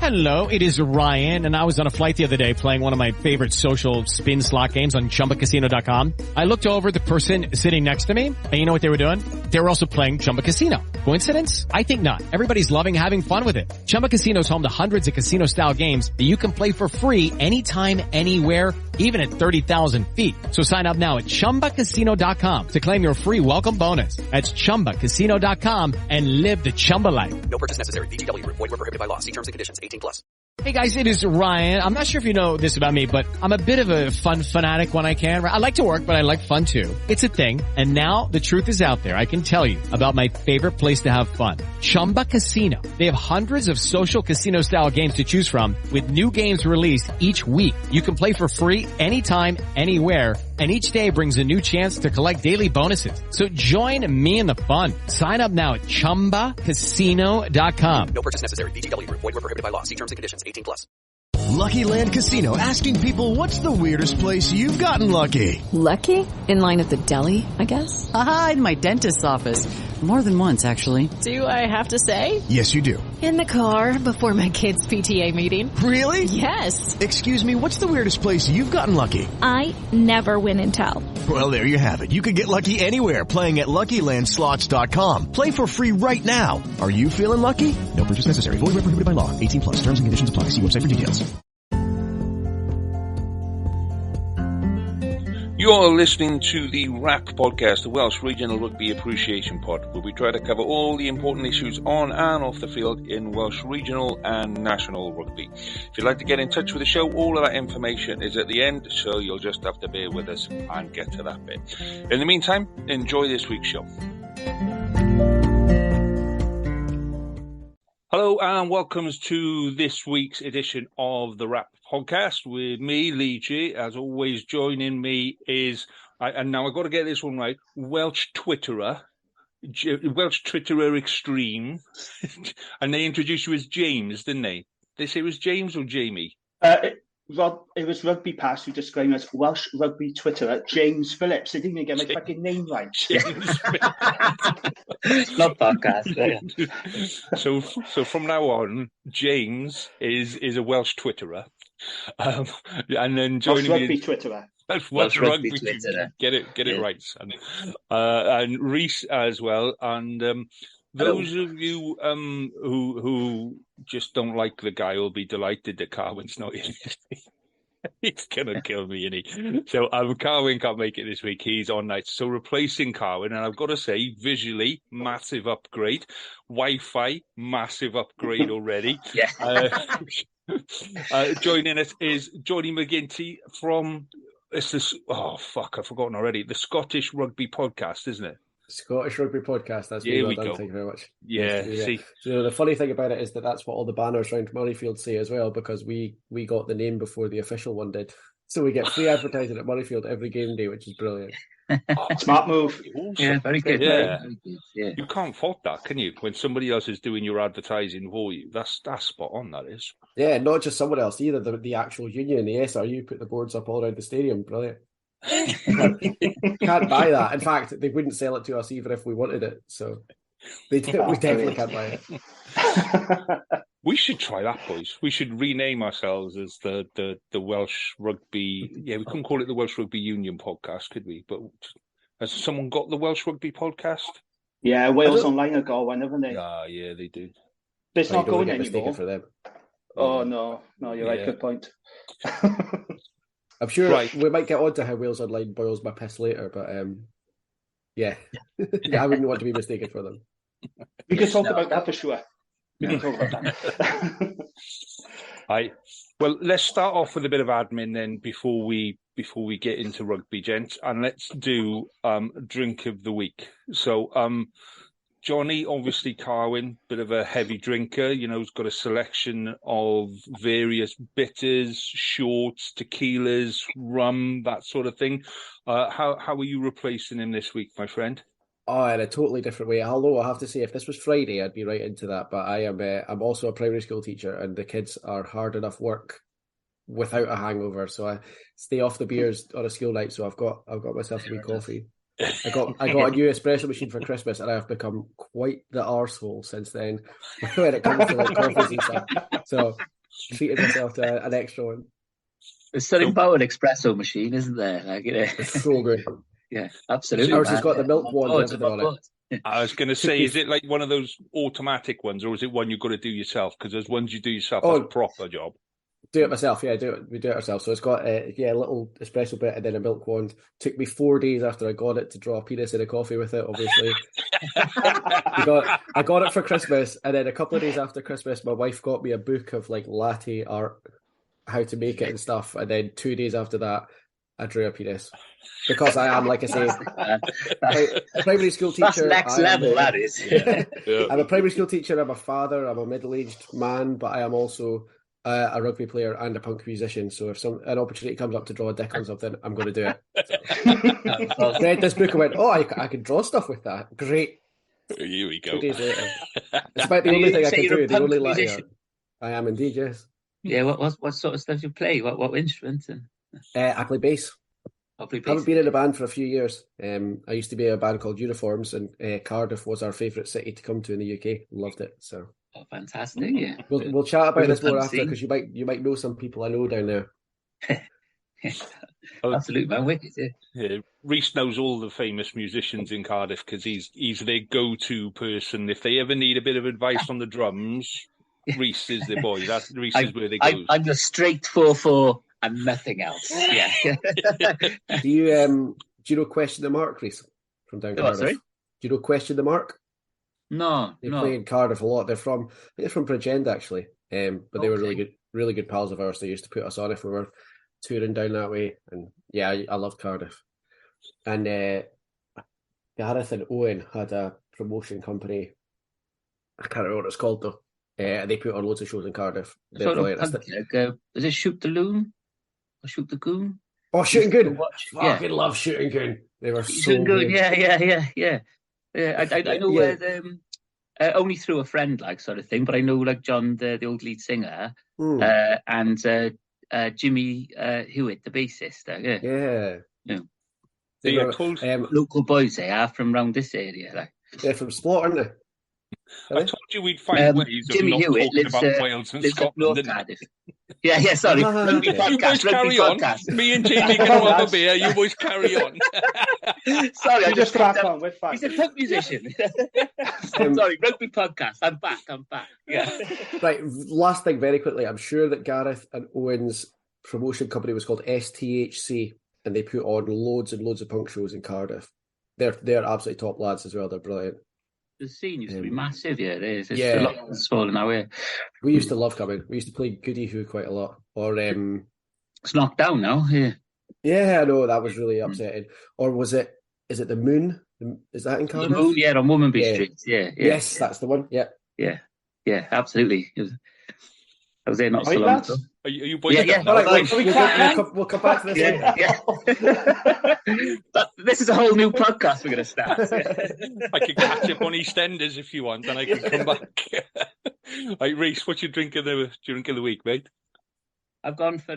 Hello, it is Ryan, and I was on a flight the other day playing one of my favorite social spin slot games on ChumbaCasino.com. I looked over at the person sitting next to me, and you know what they were doing? They were also playing Chumba Casino. Coincidence? I think not. Everybody's loving having fun with it. Chumba Casino is home to hundreds of casino-style games that you can play for free anytime, anywhere, even at 30,000 feet. So sign up now at ChumbaCasino.com to claim your free welcome bonus. That's ChumbaCasino.com and live the Chumba life. No purchase necessary. VGW. Void where prohibited by law. See terms and conditions. 18+. Hey guys, it is Ryan. I'm not sure if you know this about me, but I'm a bit of a fun fanatic when I can. I like to work, but I like fun too. It's a thing. And now the truth is out there. I can tell you about my favorite place to have fun. Chumba Casino. They have hundreds of social casino style games to choose from with new games released each week. You can play for free anytime, anywhere. And each day brings a new chance to collect daily bonuses. So join me in the fun. Sign up now at ChumbaCasino.com. No purchase necessary. VGW. Void where prohibited by law. See terms and conditions. 18+. Lucky Land Casino, asking people, what's the weirdest place you've gotten lucky? Lucky? In line at the deli, I guess? Aha, in my dentist's office. More than once, actually. Do I have to say? Yes, you do. In the car before my kids' PTA meeting. Really? Yes. Excuse me, what's the weirdest place you've gotten lucky? I never win and tell. Well, there you have it. You can get lucky anywhere, playing at LuckyLandSlots.com. Play for free right now. Are you feeling lucky? No purchase necessary. Void where prohibited by law. 18+. Terms and conditions apply. See website for details. You're listening to the RAP podcast, the Welsh Regional Rugby Appreciation Pod, where we try to cover all the important issues on and off the field in Welsh regional and national rugby. If you'd like to get in touch with the show, all of that information is at the end, so you'll just have to bear with us and get to that bit. In the meantime, enjoy this week's show. Hello and welcome to this week's edition of the RAP podcast with me, Lee G. As always, joining me is, and now I've got to get this one right, Welsh Twitterer Extreme. And they introduced you as James, didn't they? They say it was James or Jamie? It was Rugby Pass who described me as Welsh Rugby Twitterer James Phillips. They didn't even get my fucking name right. James Not podcast. So from now on, James is a Welsh Twitterer. And then joining Welsh Rugby Twitterer. Welsh Rugby Twitterer. Get it right, son. And Reese as well. And those of you who just don't like the guy will be delighted that Carwyn's not in. He's going to kill me, isn't he? So Carwyn can't make it this week. He's on night. So replacing Carwyn, and I've got to say, visually, massive upgrade. Wi-Fi, massive upgrade already. Yeah. Joining us is Jonny McGinty from, I've forgotten already, the Scottish Rugby Podcast, isn't it? Scottish Rugby Podcast. That's really well done. Thank you very much. Yeah. See, so the funny thing about it is that's what all the banners around Murrayfield say as well, because we got the name before the official one did. So we get free advertising at Murrayfield every game day, which is brilliant. Smart move. Yeah, very good. Yeah. Very good. Yeah. You can't fault that, can you? When somebody else is doing your advertising for you, that's spot on. That is. Yeah, not just someone else either. The actual union, the SRU, put the boards up all around the stadium. Brilliant. Can't buy that. In fact, they wouldn't sell it to us even if we wanted it. So we definitely can't buy it. We should try that, boys. We should rename ourselves as the Welsh Rugby. Yeah, we couldn't call it the Welsh Rugby Union Podcast, could we? But has someone got the Welsh Rugby Podcast? Yeah, Wales Online have got one, haven't they? Yeah, they do. But it's not going anymore. For them. Oh no, you're right. Good point. I'm sure we might get on to how Wales Online boils my piss later, but yeah, I wouldn't want to be mistaken for them. We can talk about that for sure. We can talk about that. Well, let's start off with a bit of admin then before we get into rugby, gents, and let's do drink of the week. So, Jonny, obviously Carwyn, bit of a heavy drinker, he's got a selection of various bitters, shorts, tequilas, rum, that sort of thing. How are you replacing him this week, my friend? Oh, in a totally different way. Although I have to say, if this was Friday, I'd be right into that. But I'm also a primary school teacher, and the kids are hard enough work without a hangover. So I stay off the beers on a school night. So I've got myself a wee coffee. I got a new espresso machine for Christmas, and I've become quite the arsehole since then when it comes to like coffees and stuff. So treated myself to an extra one. There's something about an espresso machine, isn't there? Like, It's so good. Yeah, absolutely. Ours has got the milk wand and everything on it. I was going to say, is it like one of those automatic ones, or is it one you've got to do yourself? Because there's ones you do yourself, that's a proper job. Do it myself, yeah. We do it ourselves. So it's got a little espresso bit and then a milk wand. Took me 4 days after I got it to draw a penis in a coffee with it. Obviously, I got it for Christmas, and then a couple of days after Christmas, my wife got me a book of like latte art, how to make it and stuff. And then 2 days after that, I drew a penis because I am, like I say, a primary school teacher. That's next level. That is. Yeah. I'm a primary school teacher. I'm a father. I'm a middle-aged man, but I am also a rugby player and a punk musician. So if an opportunity comes up to draw a dick on something, I'm going to do it. So, read this book and went, I can draw stuff with that. Great. Here we go. 2 days later. It's about the only thing I can do. The only latte. I am indeed, yes. Yeah. What sort of stuff do you play? What instruments? I play bass. I haven't been in a band for a few years. I used to be in a band called Uniforms, and Cardiff was our favourite city to come to in the UK. Loved it. So. Oh, fantastic! Yeah, we'll chat about this more after, because you might know some people I know down there. Absolutely, man, wicked. Yeah, Reese knows all the famous musicians in Cardiff because he's their go-to person. If they ever need a bit of advice on the drums, Reese is the boy. Reese is where they go. I'm the straight 4/4 and nothing else. Yeah. Do you know Question the Mark, Reese, from down Cardiff? Sorry? Do you know Question the Mark? No, they play in Cardiff a lot. I think they're from Bridgend actually, but they were really good pals of ours. They used to put us on if we were touring down that way, and yeah, I loved Cardiff. And Gareth and Owen had a promotion company. I can't remember what it's called though. They put on loads of shows in Cardiff. They're brilliant. Is it Shoot the Loon or Shoot the Goon? Oh, Shooting Goon! Fucking love Shooting Goon. They were so good. Yeah. I know only through a friend, like, sort of thing, but I know, like, John, the old lead singer, and Jimmy Hewitt, the bassist. They were local boys, they are from around this area. Like. They're from Splot, aren't they? I told you we'd find ways of not talking about Wales and Scotland, didn't Cardiff. Yeah, sorry. Rugby podcast, you boys carry on. Me and Jamie can hold the beer. You boys carry on. Sorry, I just crack on. We're fine. He's a punk musician. Sorry, Rugby podcast. I'm back. Yeah. Right, last thing very quickly. I'm sure that Gareth and Owen's promotion company was called STHC, and they put on loads and loads of punk shows in Cardiff. They're absolutely top lads as well. They're brilliant. The scene used to be massive, yeah, it is. It's a lot falling away. We used to love coming. We used to play Goody Who quite a lot. Or it's knocked down now, yeah. Yeah, I know, that was really upsetting. Or is it the Moon? Is that in Cardiff? The Moon, yeah, on Womanby Street, yeah. Yes, that's the one, yeah. Yeah, absolutely. I was there not so long ago. Are you boys? Yeah. All right, we'll come back to this. This is a whole new podcast we're going to start. I could catch up on EastEnders if you want, and I can come back. Right, Reese, what's your drink of the week, mate? I've gone for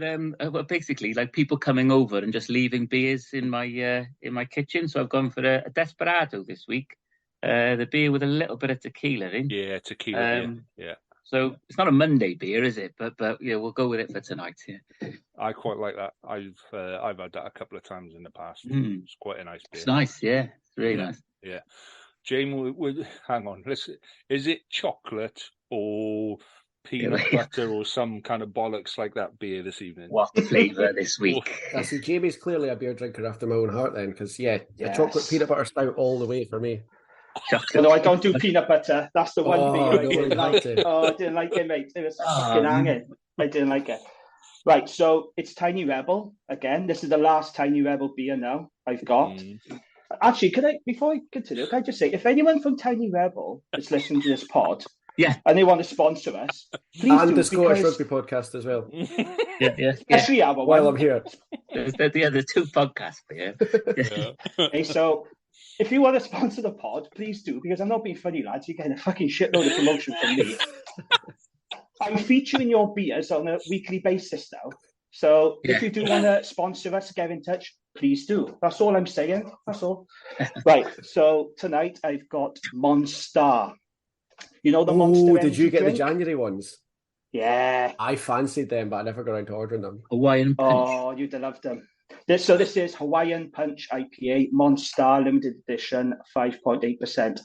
basically like people coming over and just leaving beers in my kitchen. So I've gone for a Desperado this week. The beer with a little bit of tequila in. Yeah, tequila. Yeah. So it's not a Monday beer, is it? But yeah, we'll go with it for tonight. Yeah. I quite like that. I've had that a couple of times in the past. It's quite a nice beer. It's nice, yeah. It's really nice. Yeah. Jane, hang on. Is it chocolate or peanut butter or some kind of bollocks like that beer this evening? What flavour this week? I see Jamie's clearly a beer drinker after my own heart then, because a chocolate peanut butter stout all the way for me. No, I don't do peanut butter. That's the one beer I didn't like. I didn't like it, mate. It was fucking hanging. I didn't like it. Right, so it's Tiny Rebel again. This is the last Tiny Rebel beer now I've got. Actually, before I continue, can I just say, if anyone from Tiny Rebel is listening to this pod, and they want to sponsor us, please and the Scottish Rugby Podcast as well. Actually, while I'm here, there's two podcasts here. Okay, so. If you want to sponsor the pod, please do, because I'm not being funny, lads. You're getting a fucking shitload of promotion from me. I'm featuring your beers on a weekly basis now. So if you do want to sponsor us, get in touch, please do. That's all I'm saying. That's all. Right. So tonight I've got Monster. You know the Monster. Oh, did you get the January ones? Yeah. I fancied them, but I never got around to ordering them. Hawaiian Punch. Oh, you'd have loved them. This is Hawaiian Punch IPA, Monster Limited Edition, 5.8%.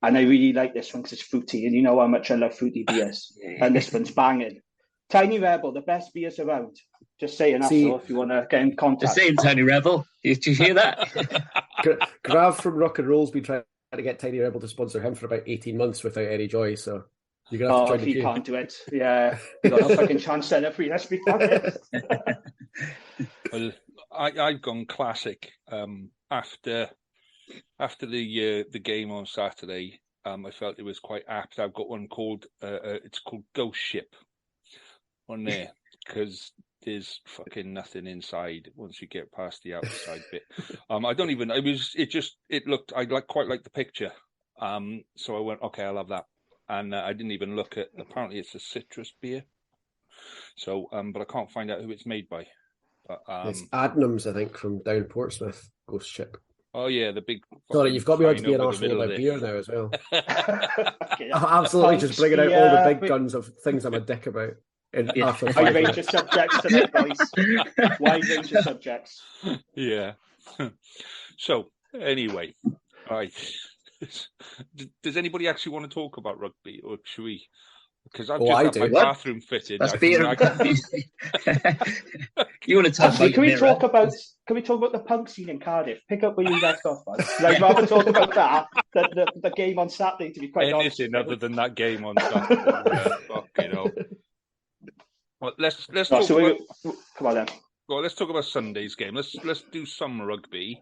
And I really like this one because it's fruity, and you know how much I love fruity beers. And this one's banging. Tiny Rebel, the best beers around. Just saying that, so if you want to get in contact. The same Tiny Rebel. Did you hear that? Grav from Rock and Roll's been trying to get Tiny Rebel to sponsor him for about 18 months without any joy, so you're going to have to join the queue. He can't do it. Yeah. You've got no fucking chance then if we, let's be honest. Well, I've gone classic. After the game on Saturday, I felt it was quite apt. I've got one called it's called Ghost Ship on there because there's fucking nothing inside once you get past the outside bit. I don't even. It looked. I quite like the picture. So I went, okay, I'll have that. And I didn't even look at. Apparently, it's a citrus beer. So, but I can't find out who it's made by. But, it's Adnams, I think, from down Portsmouth. Ghost Ship. Oh yeah, the big. Sorry, you've got me on to be an arsehole about beer now as well. I'm absolutely just bringing out all the big guns of things I'm a dick about. Wide range of subjects tonight, boys. Wide range of subjects. Yeah. So anyway, right. Does anybody actually want to talk about rugby, or should we? Because I've just had my bathroom fitted. That's beer. You want to talk about? Can we talk about the punk scene in Cardiff? Pick up where you left off, man. I'd rather talk about that than the game on Saturday. To be quite honest, anything other than that game on Saturday. You know. Well, let's talk about. Come on then. Well, let's talk about Sunday's game. Let's do some rugby,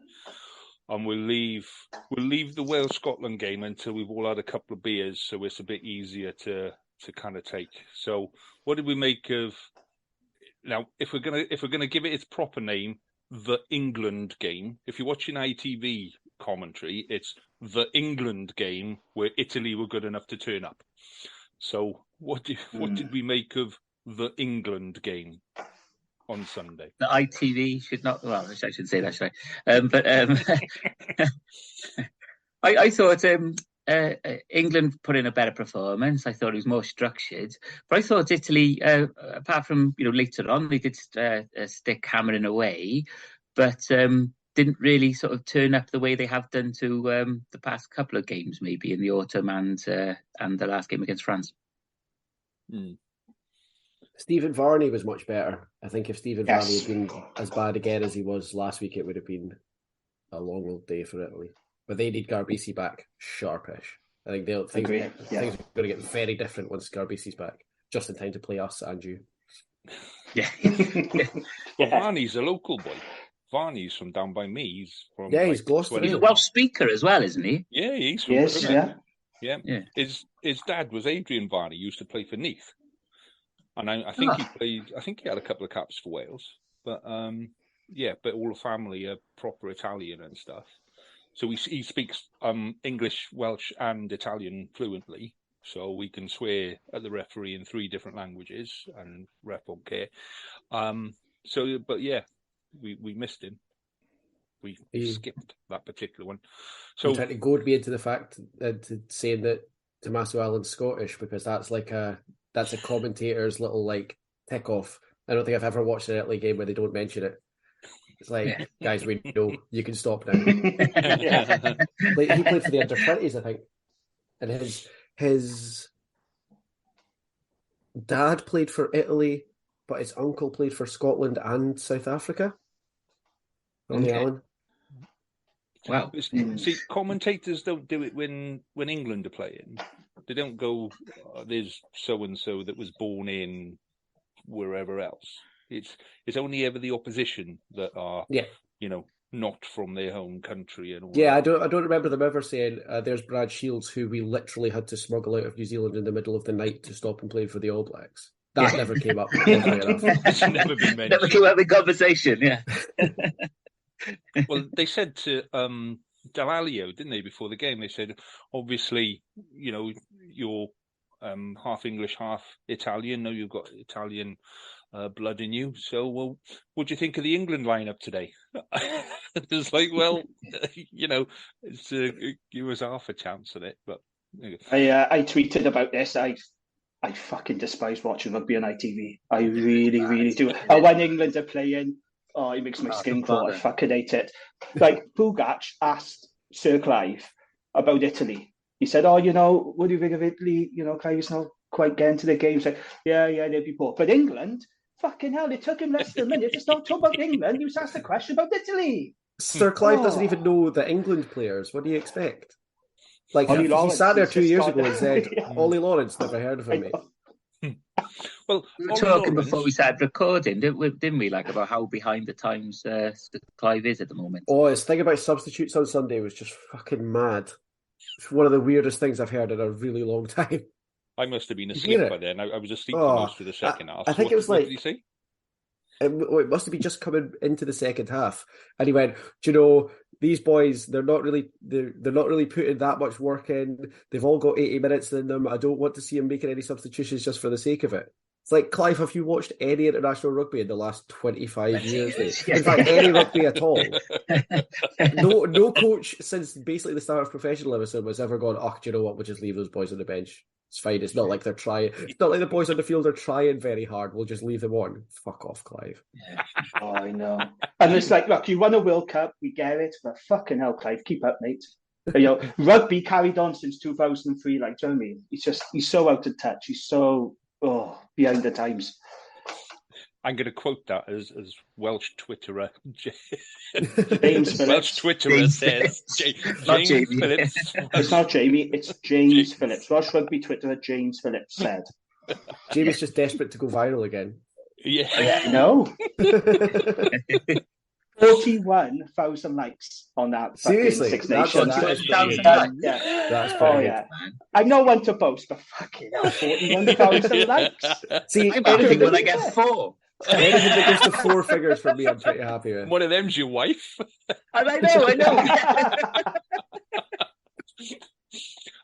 and we'll leave the Wales Scotland game until we've all had a couple of beers, so it's a bit easier to kind of take. So, what did we make of? Now, if we're gonna give it its proper name, the England game. If you're watching ITV commentary, it's the England game where Italy were good enough to turn up. So, what did we make of the England game on Sunday? The ITV should not. Well, I shouldn't say that, should I? But I thought England put in a better performance. I thought it was more structured. But I thought Italy, apart from later on, they did stick hammering away, but didn't really sort of turn up the way they have done to the past couple of games, maybe in the autumn and the last game against France. Stephen Varney was much better. I think if Stephen Varney had been as bad again as he was last week, it would have been a long old day for Italy. But they need Garbisi back sharpish. I think things are going to get very different once Garbisi's back, just in time to play us and you. Yeah. Well, Varney's a local boy. Varney's from down by me. He's from he's Gloucester. He's a Welsh speaker as well, isn't he? Yeah, he's from Yeah. His dad was Adrian Varney. Used to play for Neath, and I think he played. I think he had a couple of caps for Wales, but but all the family are proper Italian and stuff. So he speaks English, Welsh, and Italian fluently. So we can swear at the referee in 3 different languages, and ref won't care. We missed him. We skipped that particular one. So I'm trying to goad me into the fact to saying that Tommaso Allen's Scottish, because that's a commentator's little tick off. I don't think I've ever watched an Italy game where they don't mention it. It's like, guys, we know you can stop now. He played for the under-20s, I think, and his dad played for Italy, but his uncle played for Scotland and South Africa. Ronnie Allen. Wow. See, commentators don't do it when England are playing. They don't go, there's so-and-so that was born in wherever else. It's only ever the opposition that are, not from their home country and all. Yeah, that. I don't remember them ever saying, "There's Brad Shields, who we literally had to smuggle out of New Zealand in the middle of the night to stop him playing for the All Blacks." That never came up. It's never been mentioned. Never came up in conversation. Yeah. Well, they said to Dalalio, didn't they, before the game? They said, obviously, you're half English, half Italian. No, you've got Italian blood in you. So, well, what do you think of the England lineup today? It's like, well, it's give us half a chance at it. But I tweeted about this. I I fucking despise watching rugby on ITV. I really, really do. And when England are playing, it makes my skin crawl. I fucking hate it. Like, Pugac asked Sir Clive about Italy. He said, what do you think of Italy? Clive's not quite getting to the game. He's like, yeah, they'd be poor. But England, fucking hell, it took him less than a minute to start talking about England. He was asked a question about Italy. Sir Clive doesn't even know the England players. What do you expect? Like, he sat there 2 years ago and said, Ollie Lawrence, never heard of him, mate. Well, we were talking before we started recording, didn't we? Like, about how behind the times Clive is at the moment. Oh, his thing about substitutes on Sunday was just fucking mad. It's one of the weirdest things I've heard in a really long time. I must have been asleep by then. I was asleep for most of the second half. I think it was like... What did he say? It must have been just coming into the second half, and he went, these boys, they're not really putting that much work in. They've all got 80 minutes in them. I don't want to see them making any substitutions just for the sake of it. It's like, Clive, have you watched any international rugby in the last 25 years? In fact, any rugby at all? No coach since basically the start of professionalism has ever gone, do you know what, we'll just leave those boys on the bench. It's fine. It's not like they're trying. It's not like the boys on the field are trying very hard. We'll just leave them on. Fuck off, Clive. Oh, I know. And it's like, look, you won a World Cup. We get it. But fucking hell, Clive, keep up, mate. Rugby carried on since 2003. Like, do you know what I mean? He's so out of touch. He's so behind the times. I'm going to quote that as Welsh Twitterer James Phillips. Welsh Twitterer says James Phillips. It's not Jamie, it's James Phillips. Welsh Rugby Twitterer James Phillips said. Jamie's just desperate to go viral again. Yeah. No. 41,000 likes on that. Seriously? Six Nations. That's brilliant. Man. I'm not one to boast, but fucking hell, 41,000 likes. See, I'm happy when I get 4. Anything that goes to 4 figures for me, I'm pretty happy with. One of them's your wife. I know.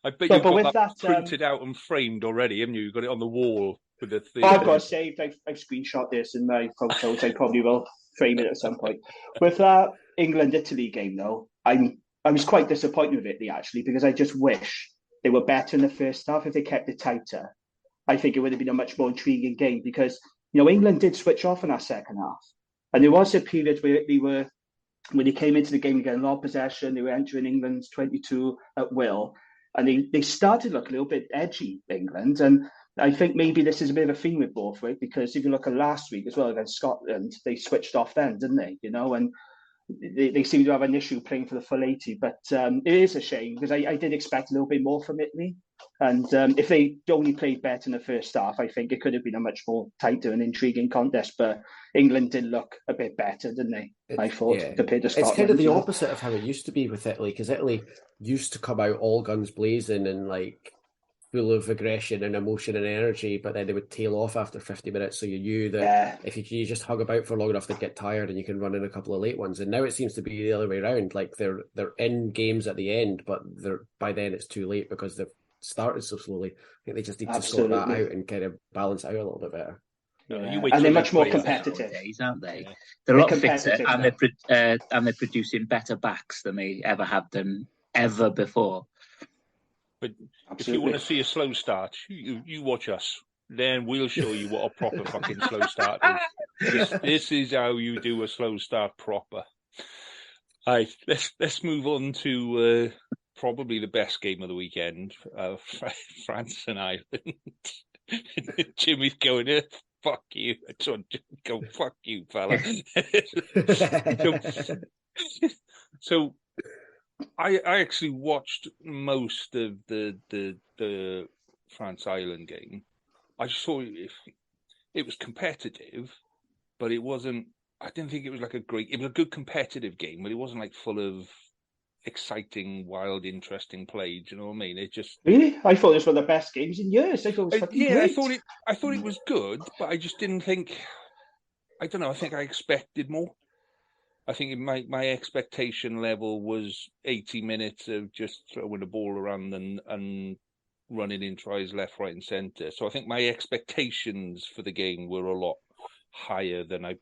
I bet you've got that printed out and framed already, haven't you? You've got it on the wall with the thing. I've got it saved. I've screenshot this in my photos. I probably will frame it at some point. With that England-Italy game, though, I was quite disappointed with Italy, actually, because I just wish they were better in the first half. If they kept it tighter, I think it would have been a much more intriguing game because, England did switch off in that second half. And there was a period where when they came into the game, getting a lot of possession, they were entering England's 22 at will. And they started to look a little bit edgy, England. And I think maybe this is a bit of a theme with both, right? Because if you look at last week as well against Scotland, they switched off then, didn't they? And they seem to have an issue playing for the full 80. But it is a shame because I did expect a little bit more from Italy. And if they only played better in the first half, I think it could have been a much more tighter and intriguing contest. But England did look a bit better, didn't they? I thought, compared to Scotland. It's kind of the opposite of how it used to be with Italy, because Italy used to come out all guns blazing and full of aggression and emotion and energy, but then they would tail off after 50 minutes. So you knew that if you just hug about for long enough, they'd get tired and you can run in a couple of late ones. And now it seems to be the other way around. Like they're in games at the end, but by then it's too late because they've started so slowly. I think they just need to sort that out and kind of balance out a little bit better. And they're much more competitive, aren't they? They're a lot fitter, and they're producing better backs than they ever have done ever before. But if you want to see a slow start, you watch us. Then we'll show you what a proper fucking slow start is. This is how you do a slow start proper. All right, let's move on to probably the best game of the weekend, France and Ireland. Jimmy's going, fuck you. Go, fuck you, fella. So I actually watched most of the France-Ireland game. I saw it was competitive, but it wasn't. I didn't think it was it was a good competitive game, but it wasn't full of exciting, wild, interesting play. Do you know what I mean? It just really. I thought this was one of the best games in years. I thought it was great. I thought it was good, but I just didn't think. I don't know. I think I expected more. I think my expectation level was 80 minutes of just throwing the ball around and running in tries left, right, and centre. So I think my expectations for the game were a lot higher than I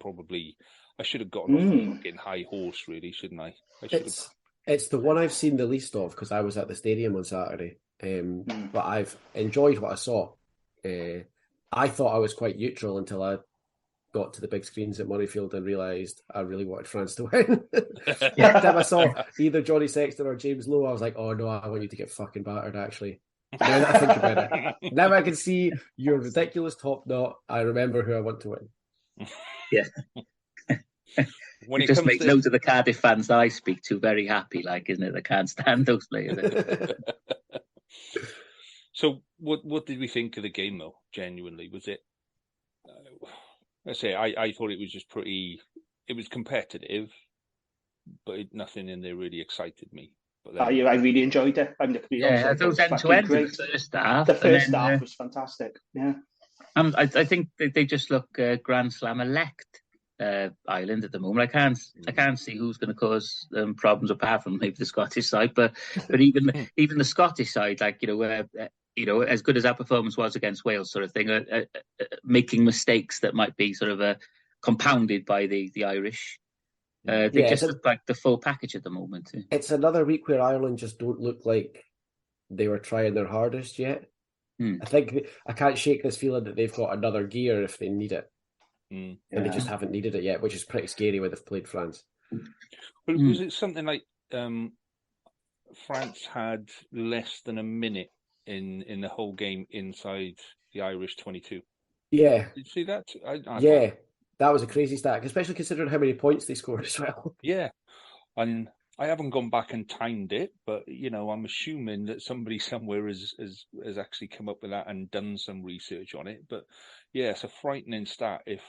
should have gotten off a fucking high horse, really, shouldn't I? It's the one I've seen the least of because I was at the stadium on Saturday. But I've enjoyed what I saw. I thought I was quite neutral until I got to the big screens at Murrayfield and realised I really wanted France to win. Every time I saw either Johnny Sexton or James Lowe, I was like, oh no, I want you to get fucking battered, actually. Now that I think about it. Now I can see your ridiculous top knot. I remember who I want to win. Yeah. When it just makes loads of the Cardiff fans that I speak to very happy, like, isn't it? They can't stand those players. So what did we think of the game, though, genuinely? Was it... I thought it was just pretty... It was competitive, but nothing in there really excited me. But then... I really enjoyed it. Those end-to-end the first half. The first half was fantastic, yeah. I think they just look Grand Slam-elect. Ireland at the moment. I can't see who's going to cause problems apart from maybe the Scottish side, but even the Scottish side, like as good as our performance was against Wales, sort of thing, making mistakes that might be sort of compounded by the Irish. They just look like the full package at the moment. It's another week where Ireland just don't look like they were trying their hardest yet. I think I can't shake this feeling that they've got another gear if they need it. And they just haven't needed it yet, which is pretty scary when they've played France. Well, was it something like France had less than a minute in the whole game inside the Irish 22? Yeah. Did you see that? Yeah, that was a crazy stat, especially considering how many points they scored as well. Yeah, and I haven't gone back and timed it, but I'm assuming that somebody somewhere has actually come up with that and done some research on it. But yeah, it's a frightening stat if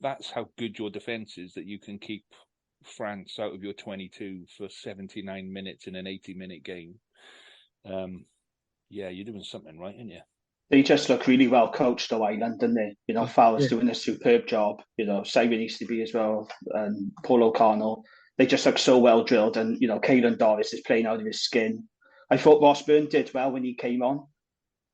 that's how good your defence is, that you can keep France out of your 22 for 79 minutes in an 80-minute game. You're doing something right, aren't you? They just look really well coached, though, Ireland, don't they? Fowler's doing a superb job. Simon Easterby as well, and Paul O'Connell. They just look so well drilled, and Caelan Doris is playing out of his skin. I thought Ross Byrne did well when he came on.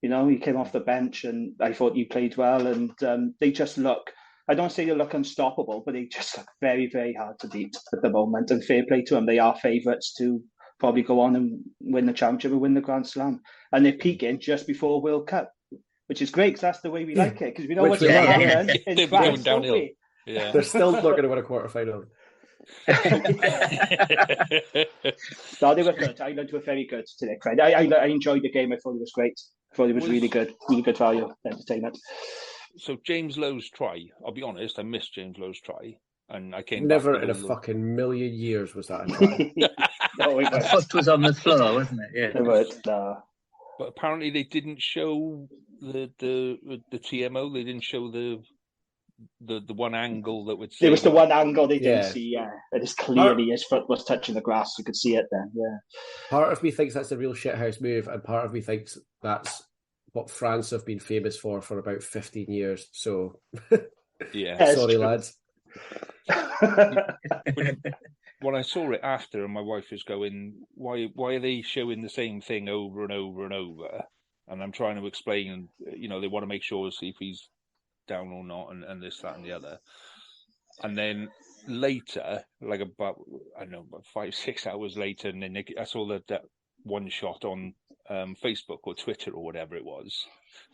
He came off the bench, and I thought he played well. And they just look, I don't say they look unstoppable, but they just look very, very hard to beat at the moment. And fair play to them, they are favourites to probably go on and win the championship and win the Grand Slam. And they're peaking just before World Cup, which is great because that's the way we like it. Because we know what's going to happen in France, don't we? Yeah. They're still not going to win a quarter-final. No, they were good. Ireland were very good today, Craig. I enjoyed the game. I thought it was great. I thought it was really good value entertainment. So James Lowe's try, I'll be honest, I missed James Lowe's try, and I came never in a fucking million years was that a try. The foot was on the floor, wasn't it? Yeah. But apparently they didn't show the TMO. They didn't show the one angle that would see. There was the one angle they didn't see, It is clearly his foot was touching the grass. You could see it then, Part of me thinks that's a real shithouse move, and part of me thinks that's what France have been famous for about 15 years. So, sorry, lads. When I saw it after, and my wife was going, why are they showing the same thing over and over and over? And I'm trying to explain, they want to make sure, see if he's down or not, and this, that, and the other. And then later, like about 5-6 hours later, and then I saw that one shot on Facebook or Twitter or whatever it was,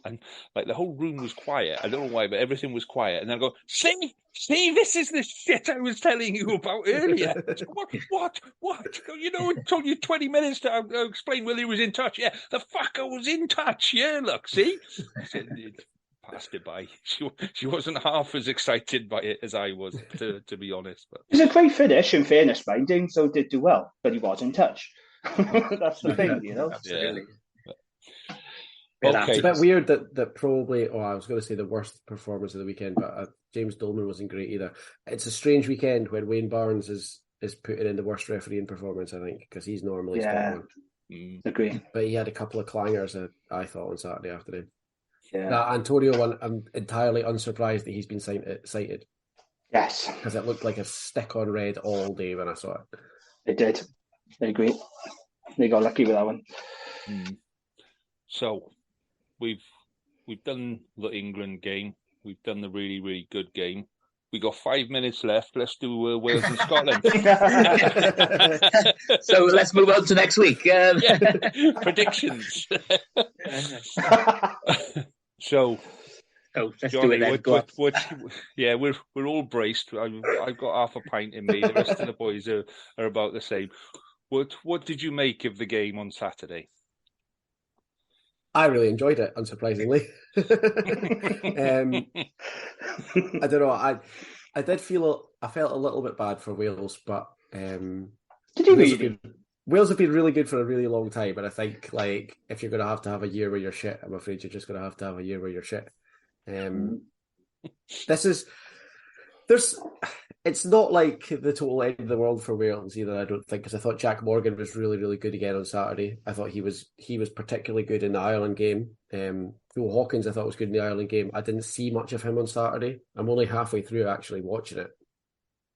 and like the whole room was quiet. I don't know why, but everything was quiet. And then I go, see, this is the shit I was telling you about earlier. What? It told you 20 minutes to explain whether he was in touch. Yeah, the fucker was in touch. Yeah, look, see. Passed it by. She wasn't half as excited by it as I was, to be honest. But it was a great finish, in fairness, mine. So did do well, but he was in touch. That's the thing, Absolutely. Okay. It's a bit weird that probably, I was going to say the worst performance of the weekend, but James Dolman wasn't great either. It's a strange weekend when Wayne Barnes is putting in the worst refereeing performance, I think, because he's normally spot on. Agree. But he had a couple of clangers, I thought, on Saturday afternoon. Yeah. That Antonio one, I'm entirely unsurprised that he's been cited. Yes. Because it looked like a stick on red all day when I saw it. It did. I agree. They got lucky with that one. So, we've done the England game. We've done the really, really good game. We got 5 minutes left. Let's do Wales and Scotland. So let's move on to next week. Predictions. So, let's Johnny, do it then. we're all braced. I've got half a pint in me. The rest of the boys are about the same. What did you make of the game on Saturday? I really enjoyed it, unsurprisingly. I don't know. I did I felt a little bit bad for Wales, but did you really? Wales have been really good for a really long time, and I think like if you're going to have a year where you're shit, I'm afraid you're just going to have a year where you're shit. It's not like the total end of the world for Wales either, I don't think, because I thought Jack Morgan was really, really good again on Saturday. I thought he was particularly good in the Ireland game. Phil Hawkins I thought was good in the Ireland game. I didn't see much of him on Saturday. I'm only halfway through actually watching it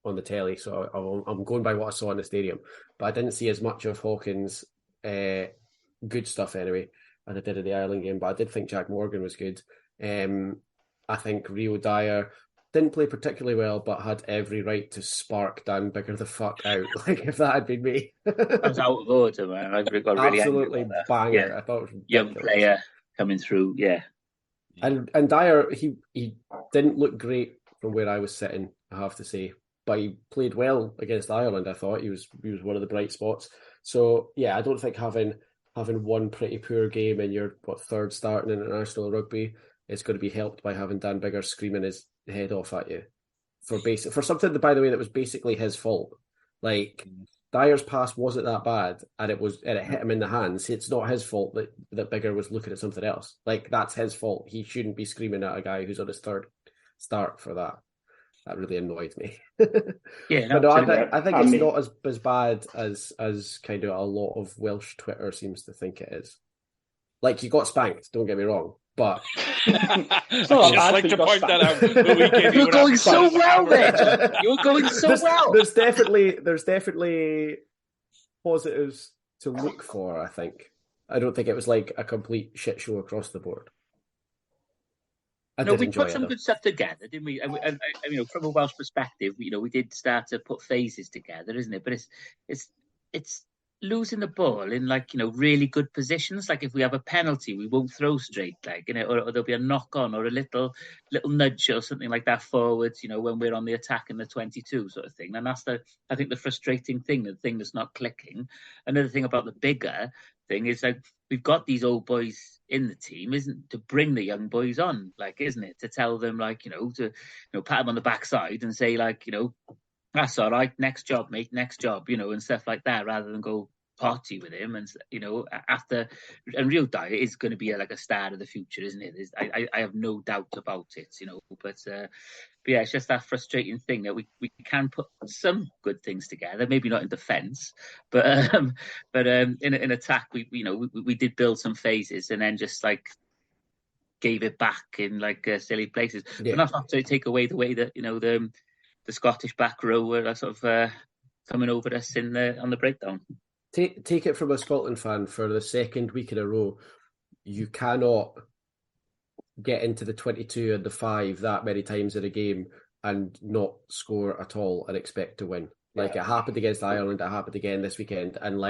on the telly, so I'm going by what I saw in the stadium. But I didn't see as much of Hawkins' good stuff anyway as I did in the Ireland game. But I did think Jack Morgan was good. I think Rio Dyer didn't play particularly well, but had every right to spark Dan Biggar the fuck out. Like if that had been me, I was out of order, man. I got really absolutely banger. Yeah. I thought it was young player coming through. Yeah, and Dyer he didn't look great from where I was sitting, I have to say, but he played well against Ireland. I thought he was one of the bright spots. So yeah, I don't think having one pretty poor game in your third start in international rugby is going to be helped by having Dan Biggar screaming his head off at you for something that, by the way, that was basically his fault. Like Dyer's pass wasn't that bad, and it hit him in the hands. It's not his fault that Biggar was looking at something else. Like that's his fault. He shouldn't be screaming at a guy who's on his third start for that. That really annoyed me. Yeah, but no, I think it's not as bad as kind of a lot of Welsh Twitter seems to think it is. Like you got spanked, don't get me wrong, but I'd just like to point that out. You're going so well, Reg. You're going so well. There's definitely positives to look for. I think. I don't think it was like a complete shit show across the board. We put some good stuff together, didn't we? And from a Welsh perspective, we did start to put phases together, isn't it? But it's losing the ball in really good positions. Like if we have a penalty, we won't throw straight, or there'll be a knock on or a little nudge or something like that forwards, when we're on the attack in the 22 sort of thing. And that's I think the frustrating thing, the thing that's not clicking. Another thing about the bigger thing is we've got these old boys in the team, isn't to bring the young boys on, isn't it? To tell them to pat them on the backside and say that's all right, next job, mate, next job, and stuff like that, rather than go party with him. And Rio Dyer is going to be a star of the future, isn't it? I have no doubt about it, but yeah, it's just that frustrating thing that we can put some good things together, maybe not in defence, but in attack we did build some phases and then just gave it back in silly places. Yeah. But that's not to take away the way that the Scottish back row were sort of coming over us on the breakdown. Take it from a Scotland fan, for the second week in a row, you cannot get into the 22 and the 5 that many times in a game and not score at all and expect to win. It happened against Ireland, it happened again this weekend, and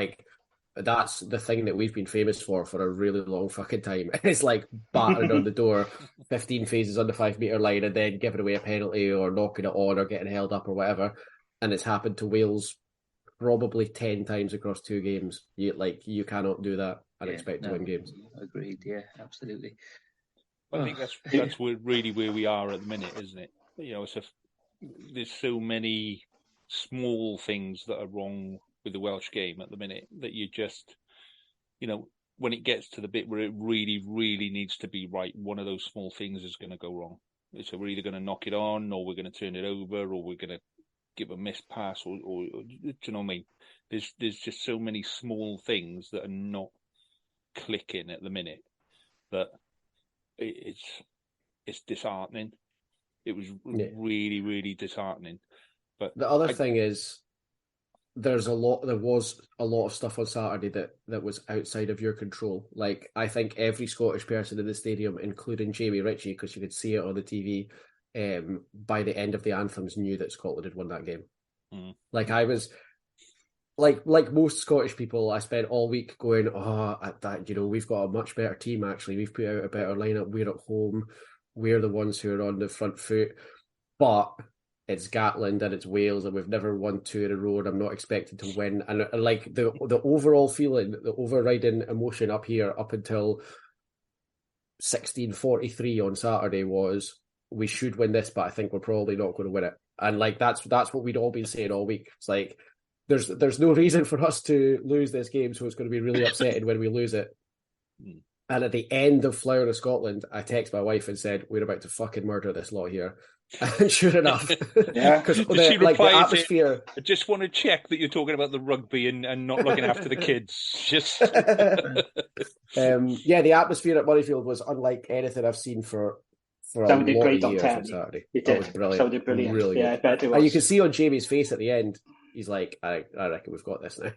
that's the thing that we've been famous for a really long fucking time. It's battering on the door, 15 phases on the 5 metre line, and then giving away a penalty or knocking it on or getting held up or whatever. And it's happened to Wales probably 10 times across 2 games. You cannot do that and expect to win games. Agreed. Yeah, absolutely. I think that's really where we are at the minute, isn't it? There's so many small things that are wrong with the Welsh game at the minute that you just, when it gets to the bit where it really, really needs to be right, one of those small things is going to go wrong. So we're either going to knock it on, or we're going to turn it over, or we're going to give a missed pass, or do you know what I mean? There's just so many small things that are not clicking at the minute that it's disheartening. It was really, really disheartening. But the other thing is, there was a lot of stuff on Saturday that was outside of your control. I think every Scottish person in the stadium, including Jamie Ritchie, because you could see it on the TV, by the end of the anthems knew that Scotland had won that game. I was like most Scottish people, I spent all week going, we've got a much better team, actually. We've put out a better lineup. We're at home. We're the ones who are on the front foot. But it's Gatland and it's Wales, and we've never won 2 in a row, and I'm not expected to win. And like the overall feeling, the overriding emotion up here up until 16:43 on Saturday was, we should win this, but I think we're probably not going to win it. And like that's what we'd all been saying all week. It's like there's no reason for us to lose this game, so it's going to be really upsetting when we lose it. And at the end of Flower of Scotland, I text my wife and said, we're about to fucking murder this lot here. And sure enough, because the atmosphere. I just want to check that you're talking about the rugby and not looking after the kids. Just the atmosphere at Murrayfield was unlike anything I've seen for a lot of years on Saturday. It did. Was brilliant. Sounded brilliant. Really I bet it was. And you can see on Jamie's face at the end, he's like, I reckon we've got this now.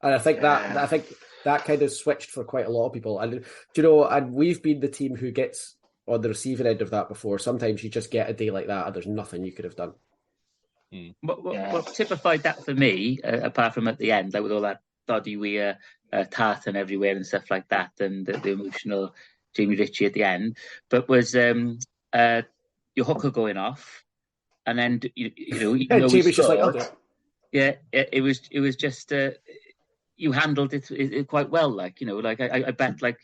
And I think that kind of switched for quite a lot of people. And and we've been the team who gets on the receiving end of that before. Sometimes you just get a day like that and there's nothing you could have done. What typified that for me, apart from at the end, like with all that dodgy weir tartan everywhere and stuff like that, and the emotional Jamie Ritchie at the end, but was your hooker going off, and then Jamie's just like, it was just. You handled it quite well, I bet,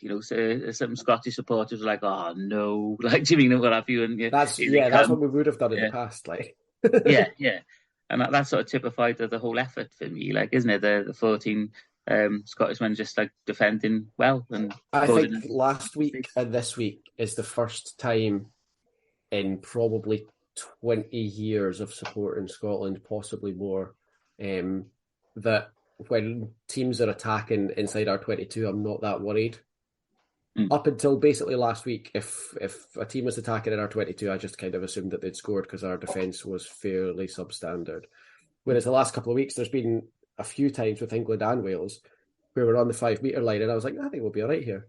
some Scottish supporters were like, "Oh no," like Jimmy, what have you? And that's what we would have done in the past, like. And that sort of typified the whole effort for me, isn't it? The 14 Scottishmen just defending well, and I think last week and this week is the first time in probably 20 years of supporting Scotland, possibly more, that when teams are attacking inside our 22, I'm not that worried. Up until basically last week, if a team was attacking in our 22, I just kind of assumed that they'd scored because our defence was fairly substandard. Whereas the last couple of weeks, there's been a few times with England and Wales where we're on the 5 metre line, and I was like, I think we'll be all right here.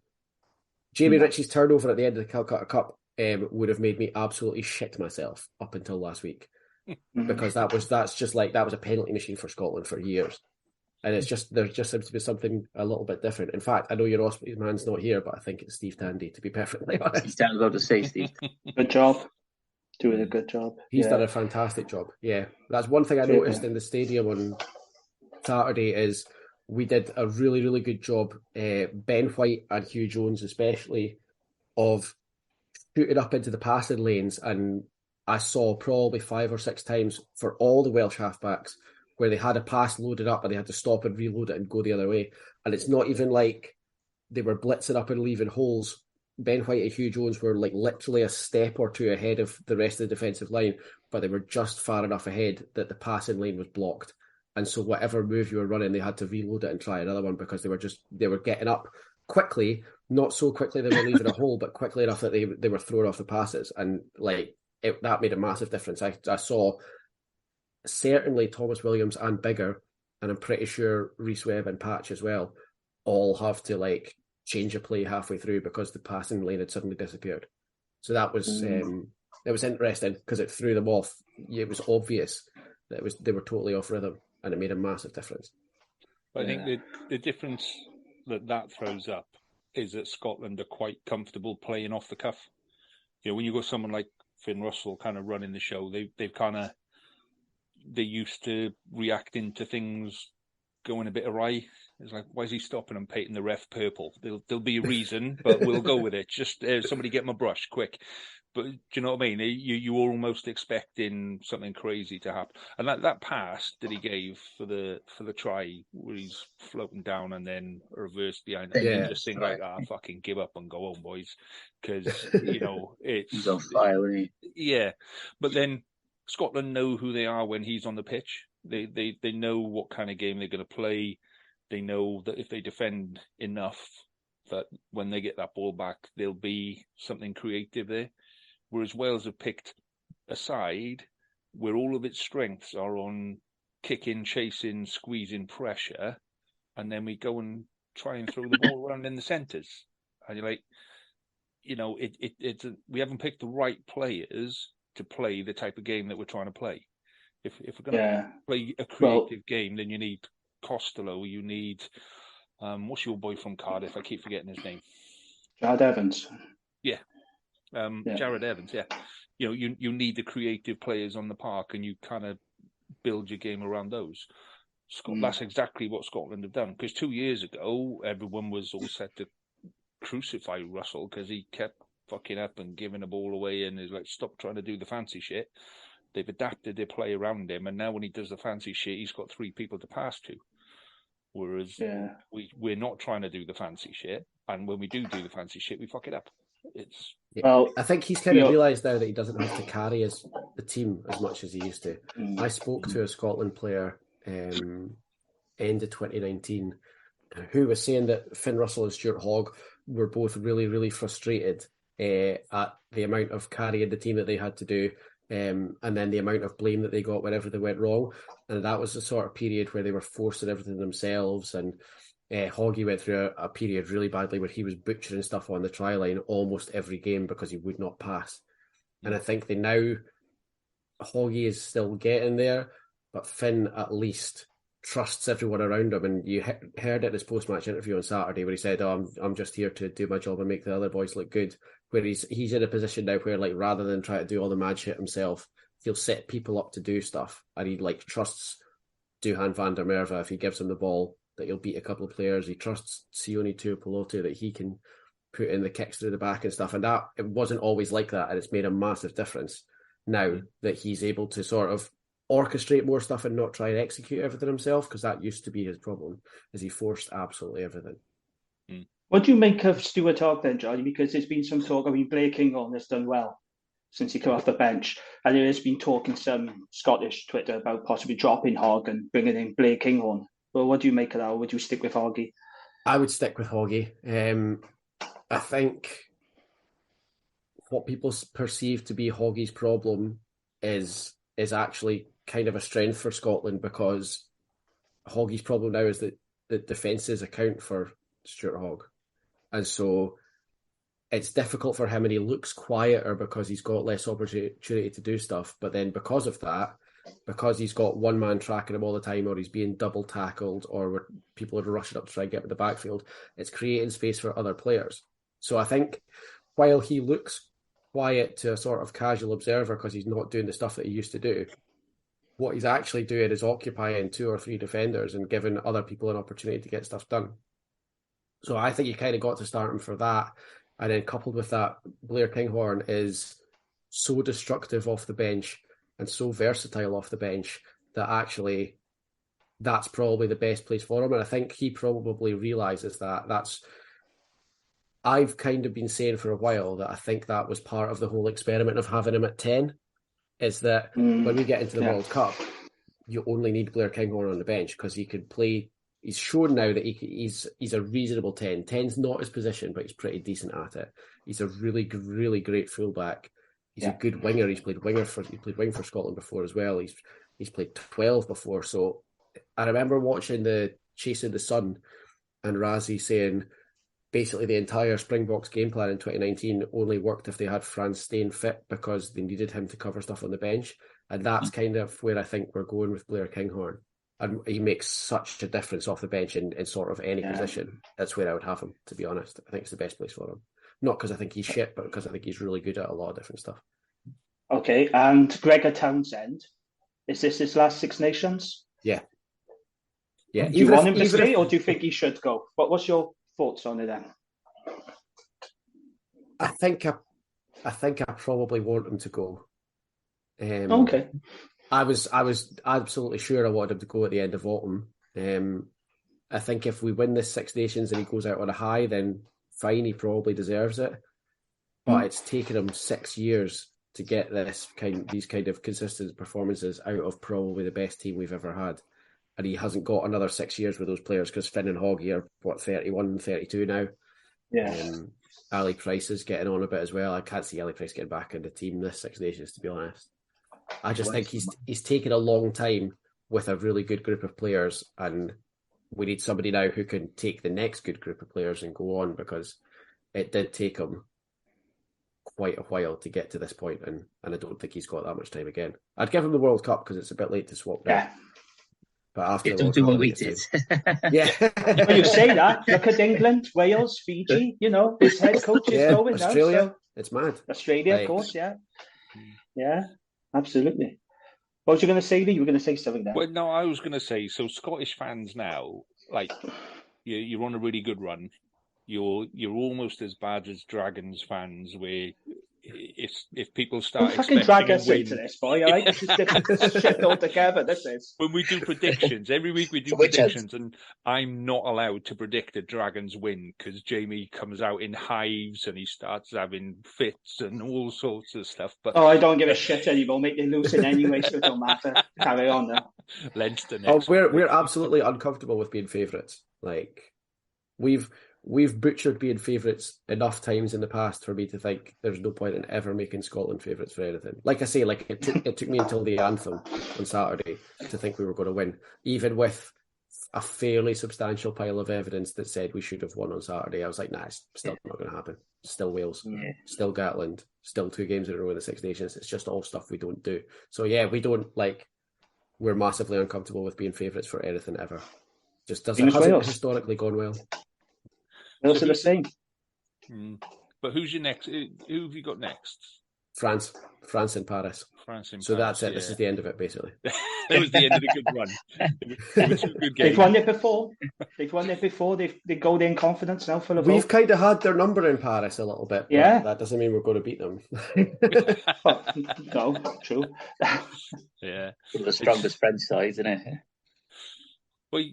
Jamie Ritchie's turnover at the end of the Calcutta Cup would have made me absolutely shit myself up until last week, because that was a penalty machine for Scotland for years. And there just seems to be something a little bit different. In fact, I know your Ospreys man's not here, but I think it's Steve Tandy, to be perfectly honest. He's down about to say, Steve. Good job. Doing a good job. He's done a fantastic job. Yeah. That's one thing I noticed in the stadium on Saturday is we did a really, really good job, Ben White and Hugh Jones especially, of shooting up into the passing lanes. And I saw probably 5 or 6 times for all the Welsh halfbacks where they had a pass loaded up and they had to stop and reload it and go the other way. And it's not even like they were blitzing up and leaving holes. Ben White and Hugh Jones were literally a step or two ahead of the rest of the defensive line, but they were just far enough ahead that the passing lane was blocked. And so whatever move you were running, they had to reload it and try another one, because they were getting up quickly, not so quickly they were leaving a hole, but quickly enough that they were throwing off the passes. And that made a massive difference. I saw certainly Thomas Williams and Bigger, and I'm pretty sure Rhys Webb and Patch as well, all have to change a play halfway through because the passing lane had suddenly disappeared. So that was it was interesting because it threw them off. It was obvious that they were totally off rhythm, and it made a massive difference. I think the difference that throws up is that Scotland are quite comfortable playing off the cuff. When you got someone like Finn Russell kind of running the show, they're used to reacting to things going a bit awry. It's like, why is he stopping and painting the ref purple? There'll be a reason, but we'll go with it. Just somebody get my brush quick. But do you know what I mean? You're almost expecting something crazy to happen. And that pass that he gave for the try, where he's floating down and then reversed behind him, and just think fucking give up and go home, boys, because it's he's on fire, isn't he? Yeah, but then Scotland know who they are when he's on the pitch. They know what kind of game they're going to play. They know that if they defend enough, that when they get that ball back, there'll be something creative there. Whereas Wales have picked a side where all of its strengths are on kicking, chasing, squeezing pressure, and then we go and try and throw the ball around in the centres. And you're like, we haven't picked the right players to play the type of game that we're trying to play. If we're going to play a creative game, then you need Costello. You need what's your boy from Cardiff? I keep forgetting his name. Jared Evans. Yeah. Jared Evans. Yeah. You need the creative players on the park, and you kind of build your game around those. That's exactly what Scotland have done. Because 2 years ago, everyone was all set to crucify Russell because he kept fucking up and giving the ball away, and is like, stop trying to do the fancy shit. They've adapted their play around him, and now when he does the fancy shit, he's got 3 people to pass to. Whereas we're not trying to do the fancy shit, and when we do the fancy shit, we fuck it up. I think he's kind of realised now that he doesn't have to carry the team as much as he used to. I spoke to a Scotland player end of 2019 who was saying that Finn Russell and Stuart Hogg were both really, really frustrated at the amount of carrying the team that they had to do, and then the amount of blame that they got whenever they went wrong. And that was the sort of period where they were forcing everything themselves. And Hoggy went through a period really badly where he was butchering stuff on the try line almost every game because he would not pass. And I think Hoggy is still getting there, but Finn at least trusts everyone around him. And you heard it in his post-match interview on Saturday where he said, I'm just here to do my job and make the other boys look good. Where he's in a position now where, like, rather than try to do all the mad shit himself, he'll set people up to do stuff. And he, like, trusts Duhan van der Merwe if he gives him the ball, that he'll beat a couple of players. He trusts Sione Tuipulotu that he can put in the kicks through the back and stuff. And that, it wasn't always like that. And it's made a massive difference now that he's able to sort of orchestrate more stuff and not try and execute everything himself, because that used to be his problem, is he forced absolutely everything. What do you make of Stuart Hogg then, Johnny? Because there's been some talk, Blair Kinghorn has done well since he came off the bench, and there has been talk in some Scottish Twitter about possibly dropping Hogg and bringing in Blair Kinghorn. Well, what do you make of that? Or would you stick with Hoggy? I would stick with Hoggy. I think what people perceive to be Hoggy's problem is actually kind of a strength for Scotland, because Hoggy's problem now is that the defences account for Stuart Hogg. And so it's difficult for him, and he looks quieter because he's got less opportunity to do stuff. But then because of that, because he's got one man tracking him all the time, or he's being double tackled, or people are rushing up to try and get him in the backfield, it's creating space for other players. So I think while he looks quiet to a sort of casual observer because he's not doing the stuff that he used to do, what he's actually doing is occupying 2 or 3 defenders and giving other people an opportunity to get stuff done. So I think you kind of got to start him for that. And then coupled with that, Blair Kinghorn is so destructive off the bench and so versatile off the bench that actually that's probably the best place for him. And I think he probably realises that. I've kind of been saying for a while that I think that was part of the whole experiment of having him at 10, is that when we get into the World Cup, you only need Blair Kinghorn on the bench because he could play. He's shown now that he's a reasonable 10. 10's not his position, but he's pretty decent at it. He's a really, really great fullback. He's a good winger. He played wing for Scotland before as well. He's played 12 before. So I remember watching the Chasing the Sun and Razzie saying basically the entire Springboks game plan in 2019 only worked if they had Franz staying fit because they needed him to cover stuff on the bench. And that's kind of where I think we're going with Blair Kinghorn. And he makes such a difference off the bench in sort of any position. That's where I would have him, to be honest. I think it's the best place for him. Not because I think he's shit, but because I think he's really good at a lot of different stuff. Okay, and Gregor Townsend, is this his last Six Nations? Yeah. Do you want him to stay, or do you think he should go? What's your thoughts on it then? I think I probably want him to go. Okay. I was absolutely sure I wanted him to go at the end of autumn. I think if we win this Six Nations and he goes out on a high, then fine, he probably deserves it. But it's taken him 6 years to get these kind of consistent performances out of probably the best team we've ever had. And he hasn't got another 6 years with those players because Finn and Hoggy are, 31 and 32 now. Yeah. Ali Price is getting on a bit as well. I can't see Ali Price getting back in the team this Six Nations, to be honest. I just think he's taken a long time with a really good group of players, and we need somebody now who can take the next good group of players and go on, because it did take him quite a while to get to this point, and I don't think he's got that much time again. I'd give him the World Cup because it's a bit late to swap now. Yeah. But after don't do what we did. Yeah. When you say that, look at England, Wales, Fiji. His head coach is going Australia, now. So. It's mad. Australia, of course, yeah, absolutely. What was you going to say, Lee? You were going to say something there. Well, no, I was going to say, so Scottish fans now, like, you're on a really good run. You're almost as bad as Dragons fans, where if people start fucking drag us into this, boy. All right, this is different shit altogether. This is when we do predictions every week. We do predictions, and I'm not allowed to predict a Dragons win because Jamie comes out in hives and he starts having fits and all sorts of stuff. But I don't give a shit anymore. Make you lose it anyway, so it don't matter. Carry on now. Leinster next. We're absolutely uncomfortable with being favourites. Like we've butchered being favourites enough times in the past for me to think there's no point in ever making Scotland favourites for anything. Like I say, it took me until the anthem on Saturday to think we were going to win, even with a fairly substantial pile of evidence that said we should have won on Saturday. I was like, nah, it's still not going to happen. Still Wales, still Gatland, still 2 games in a row in the Six Nations. It's just all stuff we don't do. So yeah, we're massively uncomfortable with being favourites for anything ever. Just hasn't historically gone well. Wales are the same. But who's your next? Who have you got next? France in Paris. So that's it. Yeah. This is the end of it, basically. It was the end of the good run. It was a good game. They've won it before. They go there in confidence now, full of We've kind of had their number in Paris a little bit. But that doesn't mean we're going to beat them. No, true. Yeah, the strongest French side, isn't it? Well,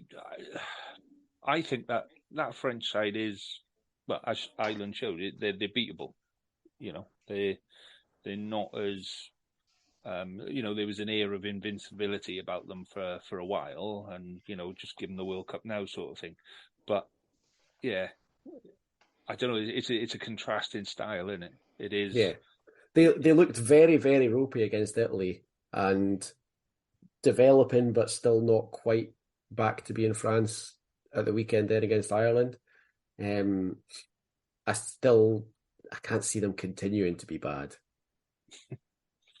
I think that French side is, well, as Ireland showed it, they're beatable. They're not as, there was an air of invincibility about them for a while, and just give them the World Cup now sort of thing. But yeah, I don't know. It's a contrasting style, isn't it? It is. Yeah, they looked very, very ropey against Italy and developing, but still not quite back to being France at the weekend then against Ireland. I can't see them continuing to be bad.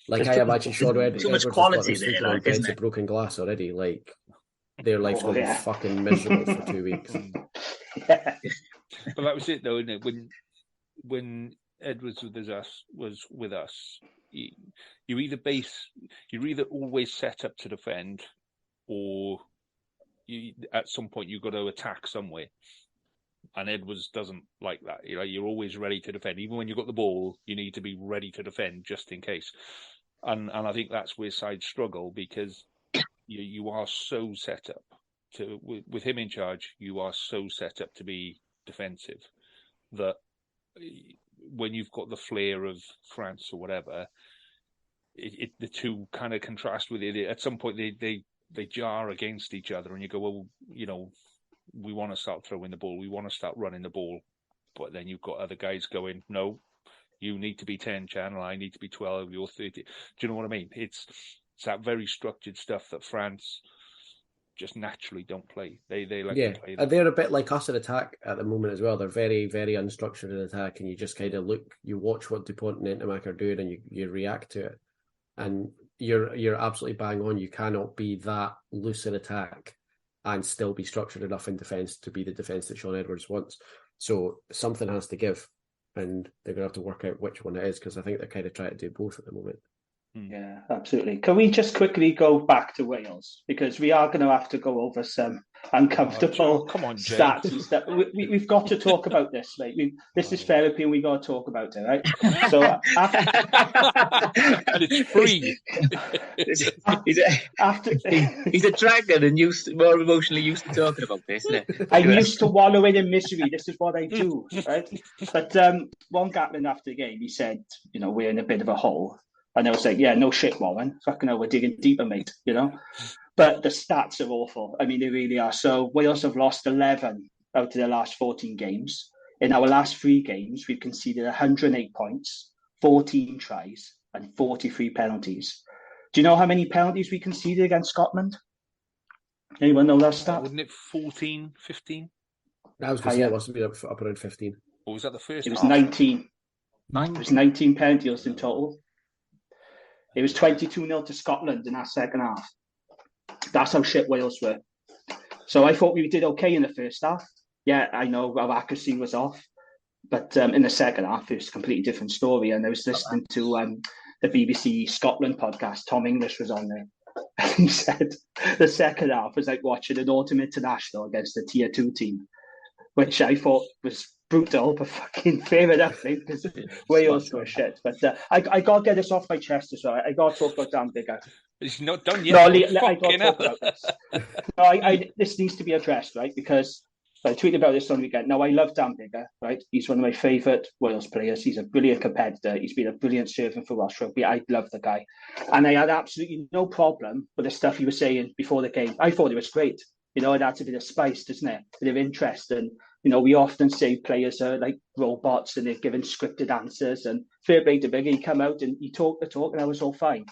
Like, I imagine Sean Edwards too much quality there, like, isn't it? Broken glass already. Like, their life's going to be fucking miserable for 2 weeks. But that was it, though, isn't it? When Edwards was with us, you're either always set up to defend, or at some point you've got to attack somewhere. And Edwards doesn't like that. You're always ready to defend. Even when you've got the ball, you need to be ready to defend just in case. And I think that's where sides struggle, because you are so set up to, with him in charge, you are so set up to be defensive that when you've got the flair of France or whatever, the two kind of contrast with it. At some point they jar against each other, and you go, well, we want to start throwing the ball, we want to start running the ball, but then you've got other guys going, no, you need to be 10 channel, I need to be 12, you're 30. Do you know what I mean? It's that very structured stuff that France just naturally don't play. They like to play that. They're a bit like us in attack at the moment as well. They're very, very unstructured in attack, and you just kind of you watch what Dupont and Ntamack are doing, and you react to it. And you're absolutely bang on. You cannot be that loose in attack and still be structured enough in defence to be the defence that Sean Edwards wants. So something has to give, and they're going to have to work out which one it is, because I think they're kind of trying to do both at the moment. Yeah, absolutely. Can we just quickly go back to Wales? Because we are going to have to go over some uncomfortable stats and stuff. We've got to talk about this, mate. This is therapy, and we got to talk about it, right? So, and it's free. He's a dragon and more emotionally used to talking about this, isn't it? I'm used to wallowing in misery. This is what I do, right? But Warren Gatland after the game, he said, we're in a bit of a hole. And I was like, yeah, no shit, Warren. Fucking hell, we're digging deeper, mate, But the stats are awful. I mean, they really are. So Wales have lost 11 out of their last 14 games. In our last 3 games, we've conceded 108 points, 14 tries, and 43 penalties. Do you know how many penalties we conceded against Scotland? Anyone know that stat? Wasn't it 14, 15? I was going to say it must have been up around 15. Or was that the first? It was 19. It was 19 penalties in total. It was 22-0 to Scotland in our second half. That's how shit Wales were. So I thought we did okay in the first half. Yeah, I know our accuracy was off. But in the second half, it was a completely different story. And I was listening to the BBC Scotland podcast. Tom English was on there. And he said the second half was like watching an autumn international against a tier 2 team, which I thought was brutal, but fucking fair enough, because Wales were shit. But I got to get this off my chest as well. I got to talk about Dan Biggar. It's not done yet. No, I got to talk about this. No, this needs to be addressed, right? Because I tweeted about this on the weekend. Now, I love Dan Biggar, right? He's one of my favourite Wales players. He's a brilliant competitor. He's been a brilliant servant for Welsh Rugby. I love the guy. And I had absolutely no problem with the stuff he was saying before the game. I thought it was great. It adds a bit of spice, doesn't it? A bit of interest. And, we often say players are like robots and they're giving scripted answers. And fair play to Biggar, he come out and he talked the talk and that was all fine.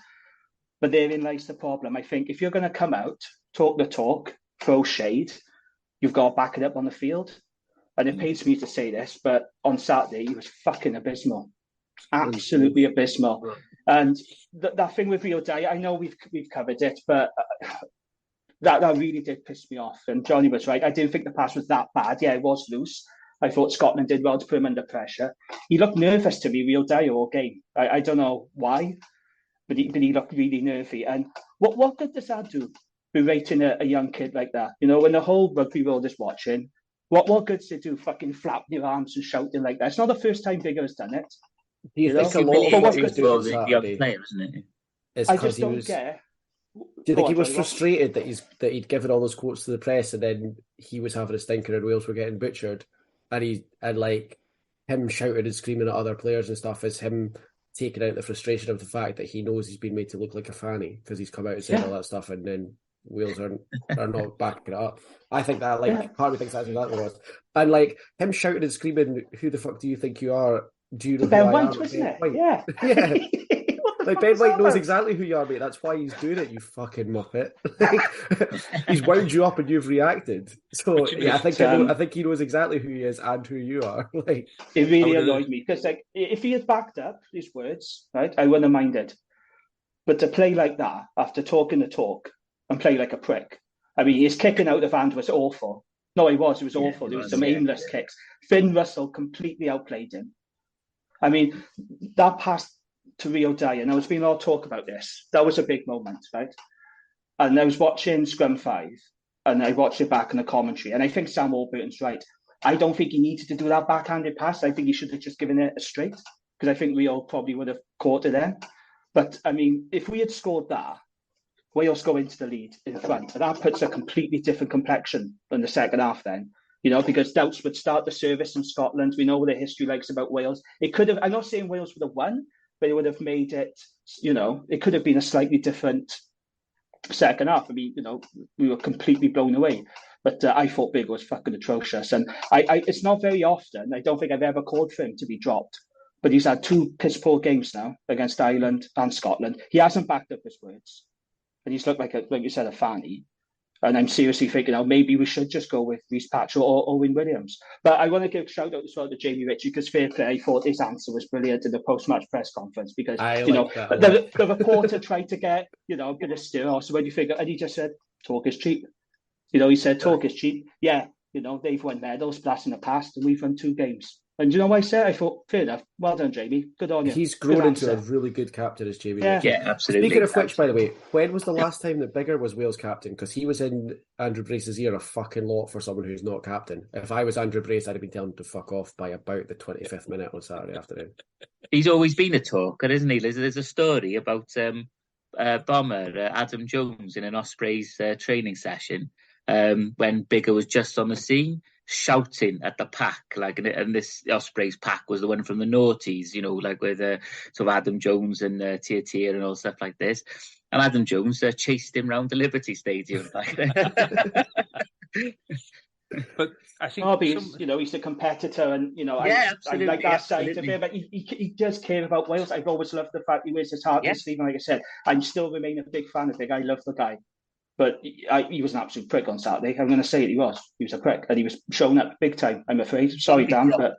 But therein lies the problem. I think if you're going to come out, talk the talk, throw shade, you've got to back it up on the field. And it pains me to say this, but on Saturday, he was fucking abysmal. Absolutely abysmal. And that thing with Rio Dyer, I know we've covered it, but that really did piss me off. And Jonny was right. I didn't think the pass was that bad. Yeah, it was loose. I thought Scotland did well to put him under pressure. He looked nervous to me, Rio Dyer, all game. I don't know why, but he looked really nervy. And what good does that do? Berating a young kid like that, when the whole rugby world is watching, what good does it do? Fucking flapping your arms and shouting like that. It's not the first time Biggar has done it. Do you think a lot of what he was doing Saturday player, isn't it? Is because he was? Do you think he was frustrated that he'd given all those quotes to the press and then he was having a stinker and Wales were getting butchered, and like him shouting and screaming at other players and stuff is him taking out the frustration of the fact that he knows he's been made to look like a fanny because he's come out and said all that stuff and then Wales are not backing it up. I think that part of me thinks that's exactly what it was. And like him shouting and screaming, "Who the fuck do you think you are? Do you know Ben who White, I am?" wasn't it? White. Yeah. Like Ben White knows exactly who you are, mate. That's why he's doing it, you fucking muppet. He's wound you up and you've reacted. So yeah, I think he knows exactly who he is and who you are. Like it really annoyed me because if he had backed up his words, right, I wouldn't have minded. But to play like that after talking the talk and play like a prick. I mean, his kicking out of hand was awful. No, it was awful. There was some aimless kicks. Finn Russell completely outplayed him. I mean, that pass to Rio Dyer, now there's been a lot of talk about this. That was a big moment, right? And I was watching Scrum 5 and I watched it back in the commentary and I think Sam Warburton's right. I don't think he needed to do that backhanded pass. I think he should have just given it a straight because I think Rio probably would have caught it then. But, I mean, if we had scored that, Wales go into the lead in front. And that puts a completely different complexion in the second half then, because doubts would start the service in Scotland. We know what the history likes about Wales. It could have, I'm not saying Wales would have won, but it would have made it, it could have been a slightly different second half. I mean, we were completely blown away. But I thought Biggar was fucking atrocious. And it's not very often, I don't think I've ever called for him to be dropped. But he's had 2 piss-poor games now against Ireland and Scotland. He hasn't backed up his words. And he's looked like you said, a fanny. And I'm seriously thinking, maybe we should just go with Reece Patchell or Owen Williams. But I want to give a shout out as well to Jamie Ritchie because fair play, I thought his answer was brilliant in the post-match press conference because, the reporter tried to get, a bit of stir. So when you figure, and he just said, talk is cheap. He said, talk is cheap. Yeah, they've won medals, but that's in the past, and we've won 2 games. And you know what I said? I thought, fair enough. Well done, Jamie. Good on you. He's grown into a really good captain as Jamie. Yeah, absolutely. Speaking of which, by the way, when was the last time that Biggar was Wales captain? Because he was in Andrew Brace's ear a fucking lot for someone who's not captain. If I was Andrew Brace, I'd have been telling him to fuck off by about the 25th minute on Saturday afternoon. He's always been a talker, isn't he? There's a story about bomber Adam Jones in an Ospreys training session when Biggar was just on the scene, shouting at the pack, and this Ospreys pack was the one from the noughties, with sort of Adam Jones and Tier and all stuff like this. And Adam Jones chased him round the Liberty Stadium. But I think he's a competitor, and I like that side of him. But he does care about Wales. I've always loved the fact he wears his heart on his sleeve. And like I said, I still remain a big fan of Biggar. I love the guy. But he was an absolute prick on Saturday. I'm going to say it. He was a prick, and he was showing up big time. I'm afraid. Sorry, Dan, but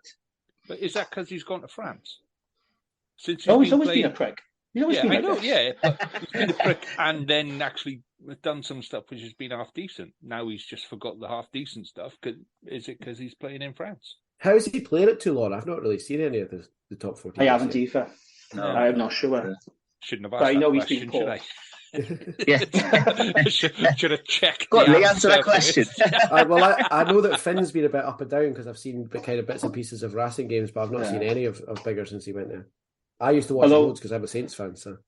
is that because he's gone to France? He's always been a prick. He's always been but he's been a prick, and then actually done some stuff which has been half decent. Now he's just forgot the half decent stuff. Is it because he's playing in France? How is he playing at Toulon? I've not really seen any of the top 14. I haven't either. No, I'm not sure. Shouldn't have asked that question, should I? Yeah. should have checked. Go on, Lee, answer that question. I know that Finn's been a bit up and down because I've seen the kind of bits and pieces of Racing games, but I've not seen any of Biggar since he went there. I used to watch loads because I'm a Saints fan. So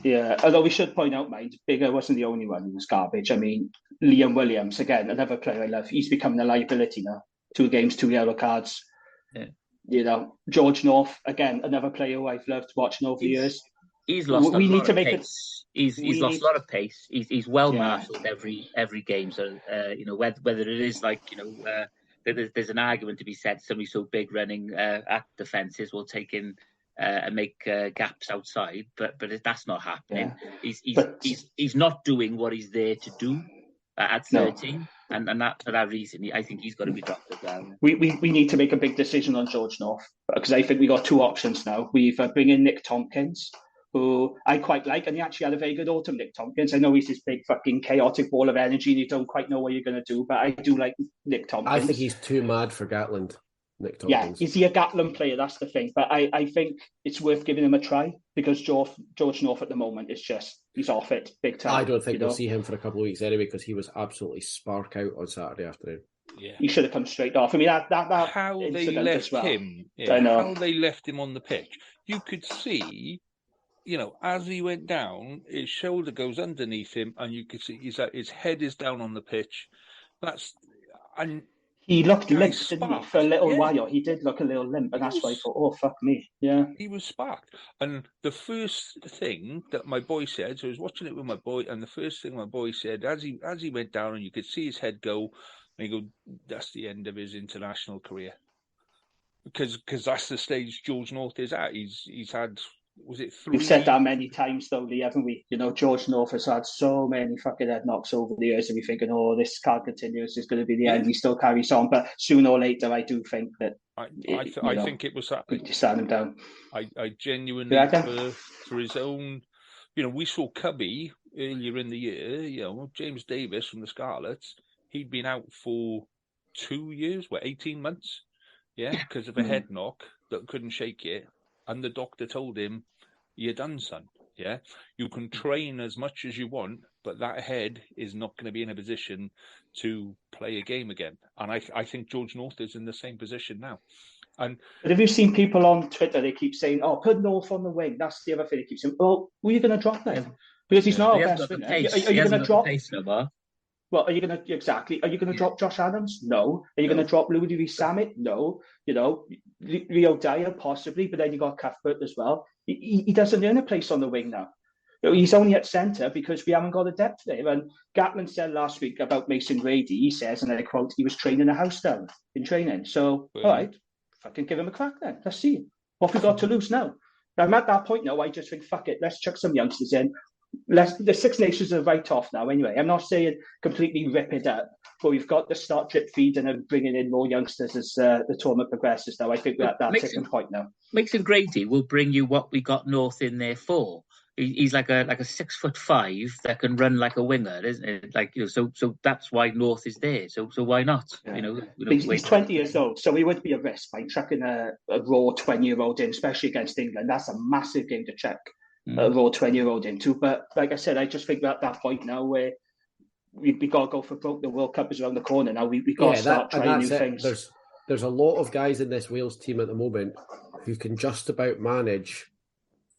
yeah, although we should point out, mind, Biggar wasn't the only one who was garbage. I mean, Liam Williams, again, another player I love. He's becoming a liability now. 2 games, 2 yellow cards. Yeah. You know, George North, again, another player who I've loved watching over the years. He's lost a lot of pace. He's lost a lot of pace. He's well marshalled every game. So whether it is like there's an argument to be said. Somebody so big running at defences will take in and make gaps outside, but that's not happening. Yeah. He's not doing what he's there to do at 13, and that for that reason, I think he's got to be dropped down. We need to make a big decision on George North because I think we got 2 options now. We've bring in Nick Tompkins, who I quite like, and he actually had a very good autumn, Nick Tompkins. I know he's this big fucking chaotic ball of energy and you don't quite know what you're going to do, but I do like Nick Tompkins. I think he's too mad for Gatland, Nick Tompkins. Yeah, is he a Gatland player? That's the thing. But I think it's worth giving him a try because George North at the moment is just, he's off it big time. I don't think we'll see him for a couple of weeks anyway because he was absolutely spark out on Saturday afternoon. Yeah. He should have come straight off. I mean, that how they left him. Yeah, I know. How they left him on the pitch. You could see, as he went down, his shoulder goes underneath him, and you could see his head is down on the pitch. He looked limp, didn't he, for a little while. He did look a little limp, and that's why I thought, oh, fuck me. Yeah. He was sparked. And the first thing that my boy said, so I was watching it with my boy, and the first thing my boy said, as he went down and you could see his head go, and he go, that's the end of his international career. Because that's the stage George North is at. He's had... Was it 3? We've said that many times, though, Lee, haven't we? George North has had so many fucking head knocks over the years, and we're thinking, oh, this can't continue. This is going to be the end. He still carries on, but sooner or later, I do think that. I think it was that. To stand him down. I genuinely, for his own, we saw Cubby earlier in the year. James Davis from the Scarlets. He'd been out for 2 years, 18 months, because of a head knock that couldn't shake it. And the doctor told him, you're done, son. Yeah, you can train as much as you want, but that head is not going to be in a position to play a game again. And I think George North is in the same position now. But have you seen people on Twitter, they keep saying, oh, put North on the wing. That's the other thing they keep saying. Well, who are you going to drop then? Because he's not our best winner. Are you going to drop? Well, are you going to drop Josh Adams? No. Are you going to drop Louis Samet? No. Rio Dyer possibly, but then you got Cuthbert as well. He doesn't earn a place on the wing now. He's only at centre because we haven't got the depth there. And Gatland said last week about Mason Grady, he says, and I quote, he was training a house down in training. So, all right, fucking give him a crack then. Let's see. What have we got to lose now? I'm at that point now, I just think, fuck it, let's chuck some youngsters in. The Six Nations are right off now anyway. I'm not saying completely rip it up, but we've got to start drip feeding and bringing in more youngsters as the tournament progresses now. I think we're at that tipping point now. Mason Grady will bring you what we got North in there for. He's like a 6'5" that can run like a winger, isn't it? So that's why North is there. So why not? Yeah. He's 20 years old, so he would be a risk by chucking a raw 20-year-old in, especially against England. That's a massive game to check. A raw 20-year-old into, but like I said, I just think we're at that point now where we got to go for broke. The World Cup is around the corner now. We got to start trying new things. There's a lot of guys in this Wales team at the moment who can just about manage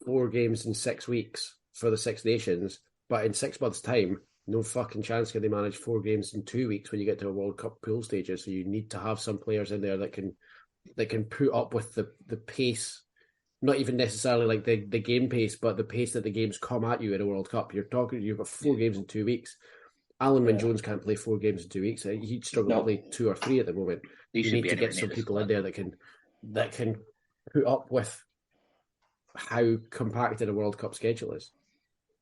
4 games in 6 weeks for the Six Nations, but in 6 months' time, no fucking chance can they manage 4 games in 2 weeks when you get to a World Cup pool stages. So you need to have some players in there that can put up with the pace. Not even necessarily like the game pace, but the pace that the games come at you in a World Cup. You've got 4 games in 2 weeks. Alan Wynne-Jones can't play 4 games in 2 weeks. He'd struggle to play 2 or 3 at the moment. You need to get some people in there that can put up with how compacted a World Cup schedule is.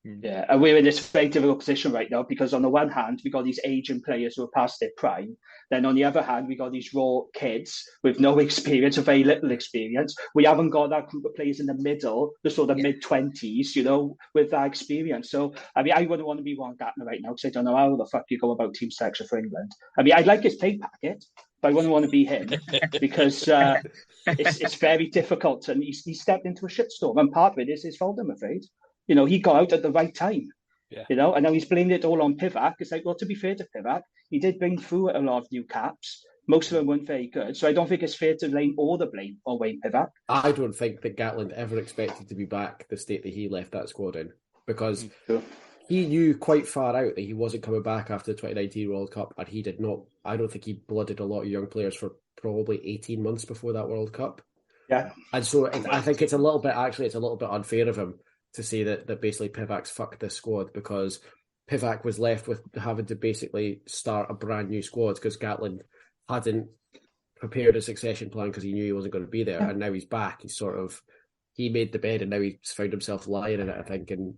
Yeah, and we're in this very difficult position right now because on the one hand, we got these aging players who are past their prime. Then on the other hand, we got these raw kids with no experience or very little experience. We haven't got that group of players in the middle, the sort of mid-20s, with that experience. So, I mean, I wouldn't want to be Warren Gatland right now because I don't know how the fuck you go about team selection for England. I mean, I like his pay packet, but I wouldn't want to be him because it's very difficult. And he stepped into a shitstorm. And part of it is his fault, I'm afraid. He got out at the right time, and now he's blamed it all on Pivac. It's like, well, to be fair to Pivac, he did bring through a lot of new caps. Most of them weren't very good. So I don't think it's fair to blame all the blame on Wayne Pivac. I don't think that Gatland ever expected to be back the state that he left that squad in because he knew quite far out that he wasn't coming back after the 2019 World Cup, and he did not. I don't think he blooded a lot of young players for probably 18 months before that World Cup. Yeah. And so I think it's a little bit unfair of him to say that basically Pivac's fucked this squad because Pivac was left with having to basically start a brand new squad because Gatland hadn't prepared a succession plan because he knew he wasn't going to be there. And now he's back. He made the bed and now he's found himself lying in it, I think. And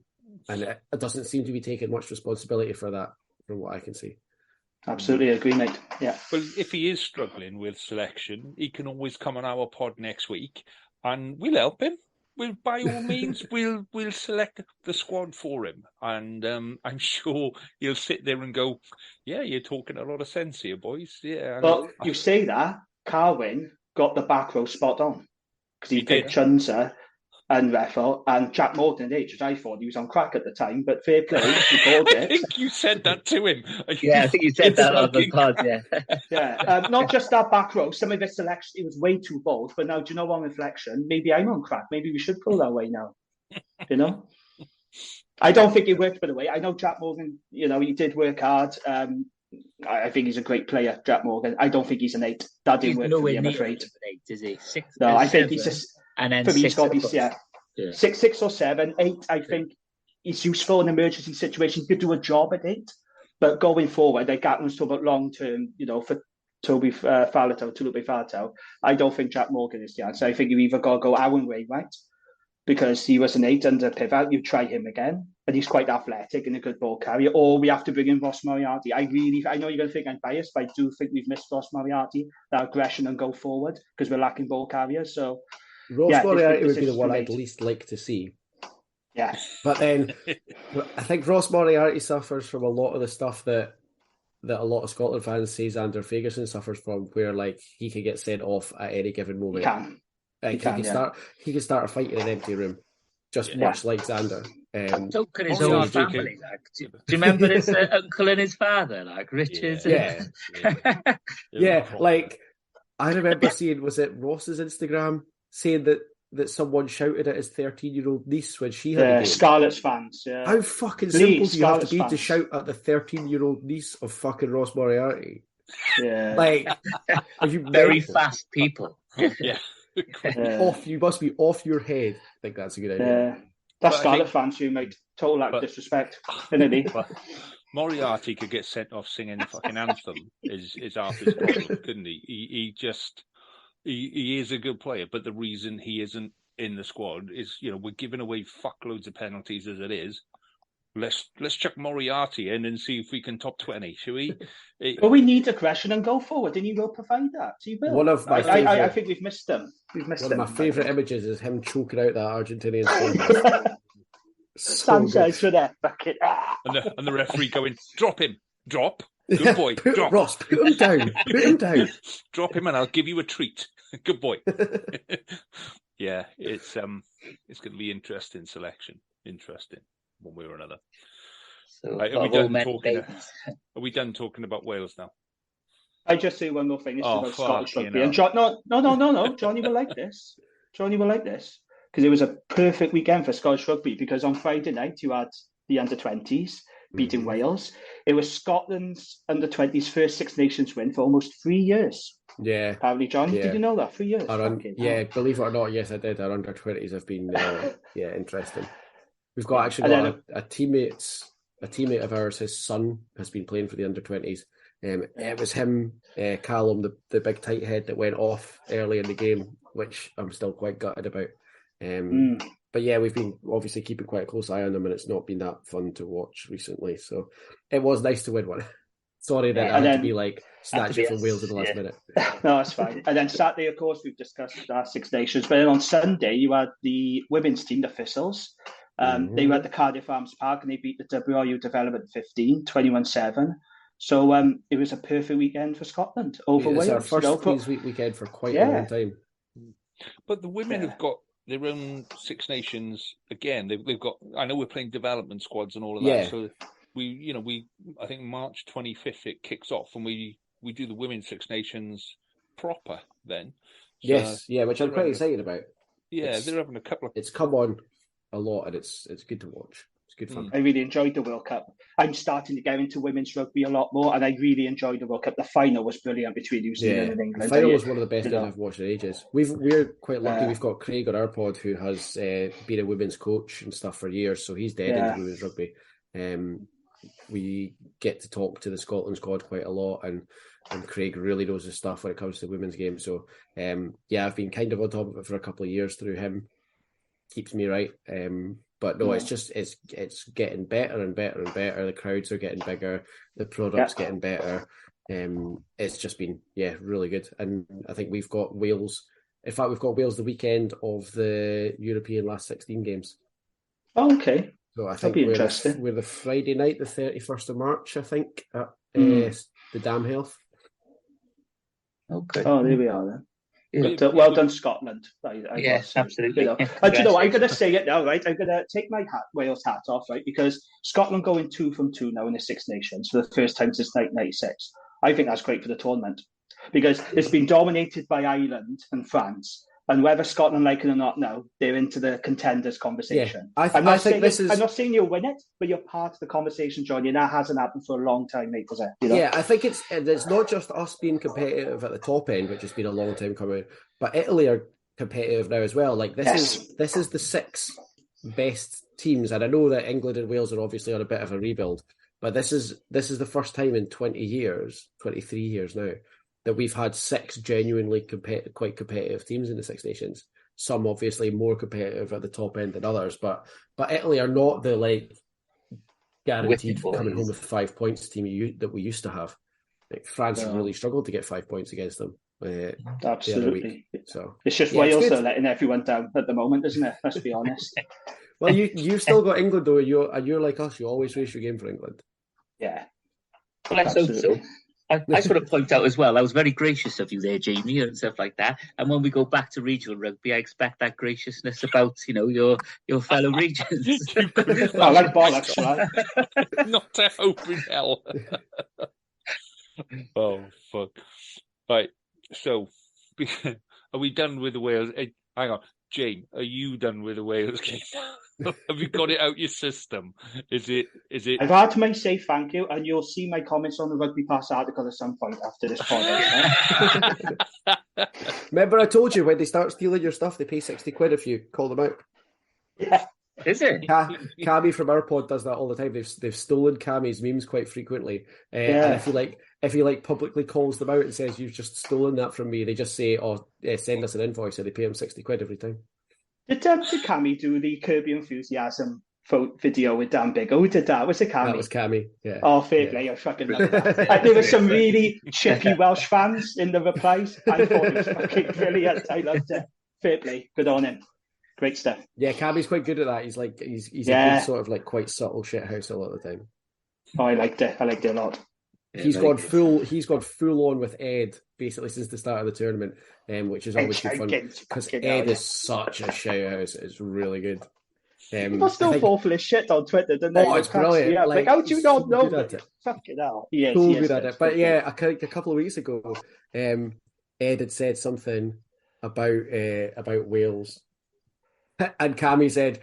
it doesn't seem to be taking much responsibility for that from what I can see. Absolutely agree, mate. Yeah. Well, if he is struggling with selection, he can always come on our pod next week and we'll help him. We'll, by all means, we'll select the squad for him, and I'm sure he'll sit there and go, "Yeah, you're talking a lot of sense here, boys." Yeah. Well, you say that Carwyn got the back row spot on because he picked Chunza and Reffel and Jack Morgan at age, which I thought he was on crack at the time, but fair play, he called it. I think you said that to him. Yeah, I think you said that on the pod, yeah. Not just that back row, some of his selection, it was way too bold, but now, do you know, on reflection, maybe I'm on crack, maybe we should go that way now, I don't think it worked, by the way. I know Jack Morgan, he did work hard. I think he's a great player, Jack Morgan. I don't think he's an 8. That didn't work for me, I'm afraid. An 8, is he? 6, no, I think he's just... And then for me, 6, he's got to be 6 or 7. 8, I think he's useful in emergency situations. He could do a job at 8, but going forward, like Gatland's talking about long term, for Toby Faletau. I don't think Jack Morgan is the answer. I think you either got to go Owen Wainwright because he was an 8 under Pivac. You try him again, and he's quite athletic and a good ball carrier. Or we have to bring in Ross Moriarty. I know you're going to think I'm biased, but I do think we've missed Ross Moriarty, that aggression and go forward because we're lacking ball carriers. So. Ross Moriarty would be the one I'd least like to see. Yeah. But then I think Ross Moriarty suffers from a lot of the stuff that a lot of Scotland fans say Xander Fagerson suffers from, where he can get sent off at any given moment. He can start a fight in an empty room, much like Xander. So can his own family. Do you remember his uncle and his father, Richard? Yeah. I remember seeing, was it Ross's Instagram, saying that someone shouted at his 13-year-old niece when she had a game. Scarlet's fans, yeah. How fucking simple do you have to be to shout at the 13-year-old niece of fucking Ross Moriarty? Yeah. Are you very fast people? Yeah. You must be off your head. I think that's a good idea. Yeah. That's Scarlet fans who make total lack of disrespect, isn't he? Moriarty could get sent off singing the fucking anthem is half his problem, couldn't he? He is a good player, but the reason he isn't in the squad is, we're giving away fuckloads of penalties as it is. Let's chuck Moriarty in and see if we can top 20, shall we? Well, we need aggression and go forward, and he will provide that. He will. One of my I think we've missed him. One of my favourite images is him choking out that Argentinian player. Sanchez for that bucket. And the referee going, drop him, drop. Good boy, drop. Ross, put him down. Put him down. Drop him and I'll give you a treat. Good boy. Yeah, it's going to be interesting selection. Interesting, one way or another. So, are we done talking about Wales now? I just say one more thing. This is about Scottish rugby. And no. Johnny will like this. Because it was a perfect weekend for Scottish rugby. Because on Friday night you had the under-20s beating Wales. It was Scotland's under-20s first Six Nations win for almost 3 years. Yeah. Apparently, John, did you know that? 3 years. Believe it or not, yes, I did. Our under-20s have been interesting. We've got a teammate of ours. His son has been playing for the under-20s. It was him, Callum, the big tight head that went off early in the game, which I'm still quite gutted about. yeah, we've been obviously keeping quite a close eye on them, and it's not been that fun to watch recently. So it was nice to win one. Sorry that I had to be like snatch it from Wales in the last minute. No, that's fine. And then Saturday, of course, we've discussed Six Nations. But then on Sunday, you had the women's team, the Thistles. They were at the Cardiff Arms Park and they beat the WRU Development 15, 21-7. So it was a perfect weekend for Scotland over Wales. It's our first weekend for quite a long time. But the women have got their own Six Nations again. They've got. I know we're playing development squads and all of that. So I think March 25th it kicks off, and we do the women's Six Nations proper then. So, which I'm quite excited about. Yeah, they're having a couple of. It's come on a lot, and it's good to watch. It's good fun. I really enjoyed the World Cup. I'm starting to get into women's rugby a lot more, and I really enjoyed the World Cup. The final was brilliant between New Zealand and England. The final was one of the best things I've watched in ages. We're quite lucky. We've got Craig on our pod who has been a women's coach and stuff for years, so he's dead into women's rugby. We get to talk to the Scotland squad quite a lot, and Craig really knows his stuff when it comes to the women's game. So I've been kind of on top of it for a couple of years through him. Keeps me right. But no, it's getting better and better and better. The crowds are getting bigger. The product's getting better. It's just been really good. And I think we've got Wales. In fact, we've got Wales the weekend of the European last 16 games. Oh, okay. So I think we're the Friday night, the 31st of March, I think, at the Dam Health. Okay. Oh, there we are then. Well done, Scotland. Yes, absolutely. And I'm going to say it now, right? I'm going to take my Wales hat off, right? Because Scotland going 2 from 2 now in the Six Nations for the first time since 1996. I think that's great for the tournament because it's been dominated by Ireland and France. And whether Scotland like it or not now, they're into the contenders conversation. Yeah, I'm not saying you'll win it, but you're part of the conversation, Johnny, and that hasn't happened for a long time, mate, was it? Yeah, I think it's not just us being competitive at the top end, which has been a long time coming, but Italy are competitive now as well. Like this is the 6 best teams, and I know that England and Wales are obviously on a bit of a rebuild, but this is the first time in 23 years now, that we've had 6 genuinely quite competitive teams in the Six Nations. Some obviously more competitive at the top end than others, but Italy are not the guaranteed coming home with 5 points team that we used to have. Like France really struggled to get 5 points against them. Absolutely. The other week. So it's just Wales are letting everyone down at the moment, isn't it? Let's be honest. Well, you've still got England though. You're like us. You always race your game for England. Yeah. Well, let's hope so. I just want to point out as well, I was very gracious of you there, Jamie, and stuff like that. And when we go back to regional rugby, I expect that graciousness about, your fellow regions. I like bollocks, right? Not a hope in hell. Oh, fuck. Right, so are we done with the Wales? Hang on, Jane, are you done with the Wales game? Have you got it out your system? Is it? I've had to say thank you, and you'll see my comments on the Rugby Pass article at some point after this podcast. Remember, I told you when they start stealing your stuff, they pay 60 quid if you call them out. Yeah, is it? Cammy from our pod does that all the time. They've stolen Cammy's memes quite frequently, and if he publicly calls them out and says you've just stolen that from me, they just say, send us an invoice, and they pay him 60 quid every time. Did Cammy do the Kirby Enthusiasm video with Dan Bigger? Who did that? Was it Cammy? That was Cammy, yeah. Oh, fair play. I fucking love that. There were some really chippy Welsh fans in the replies. I thought it was fucking brilliant. I loved it. Fair play. Good on him. Great stuff. Yeah, Cammy's quite good at that. He's a good sort of quite subtle shithouse a lot of the time. Oh, I liked it. I liked it a lot. He's gone full on with Ed basically since the start of the tournament, which is always good fun because Ed is such a shout house. It's really good. People still fall for his shit on Twitter, don't they? Oh, it's brilliant. Yeah, like how do you not know that? Fucking hell. Yes, so good at it. But yeah, a couple of weeks ago, Ed had said something about Wales, and Cammy said,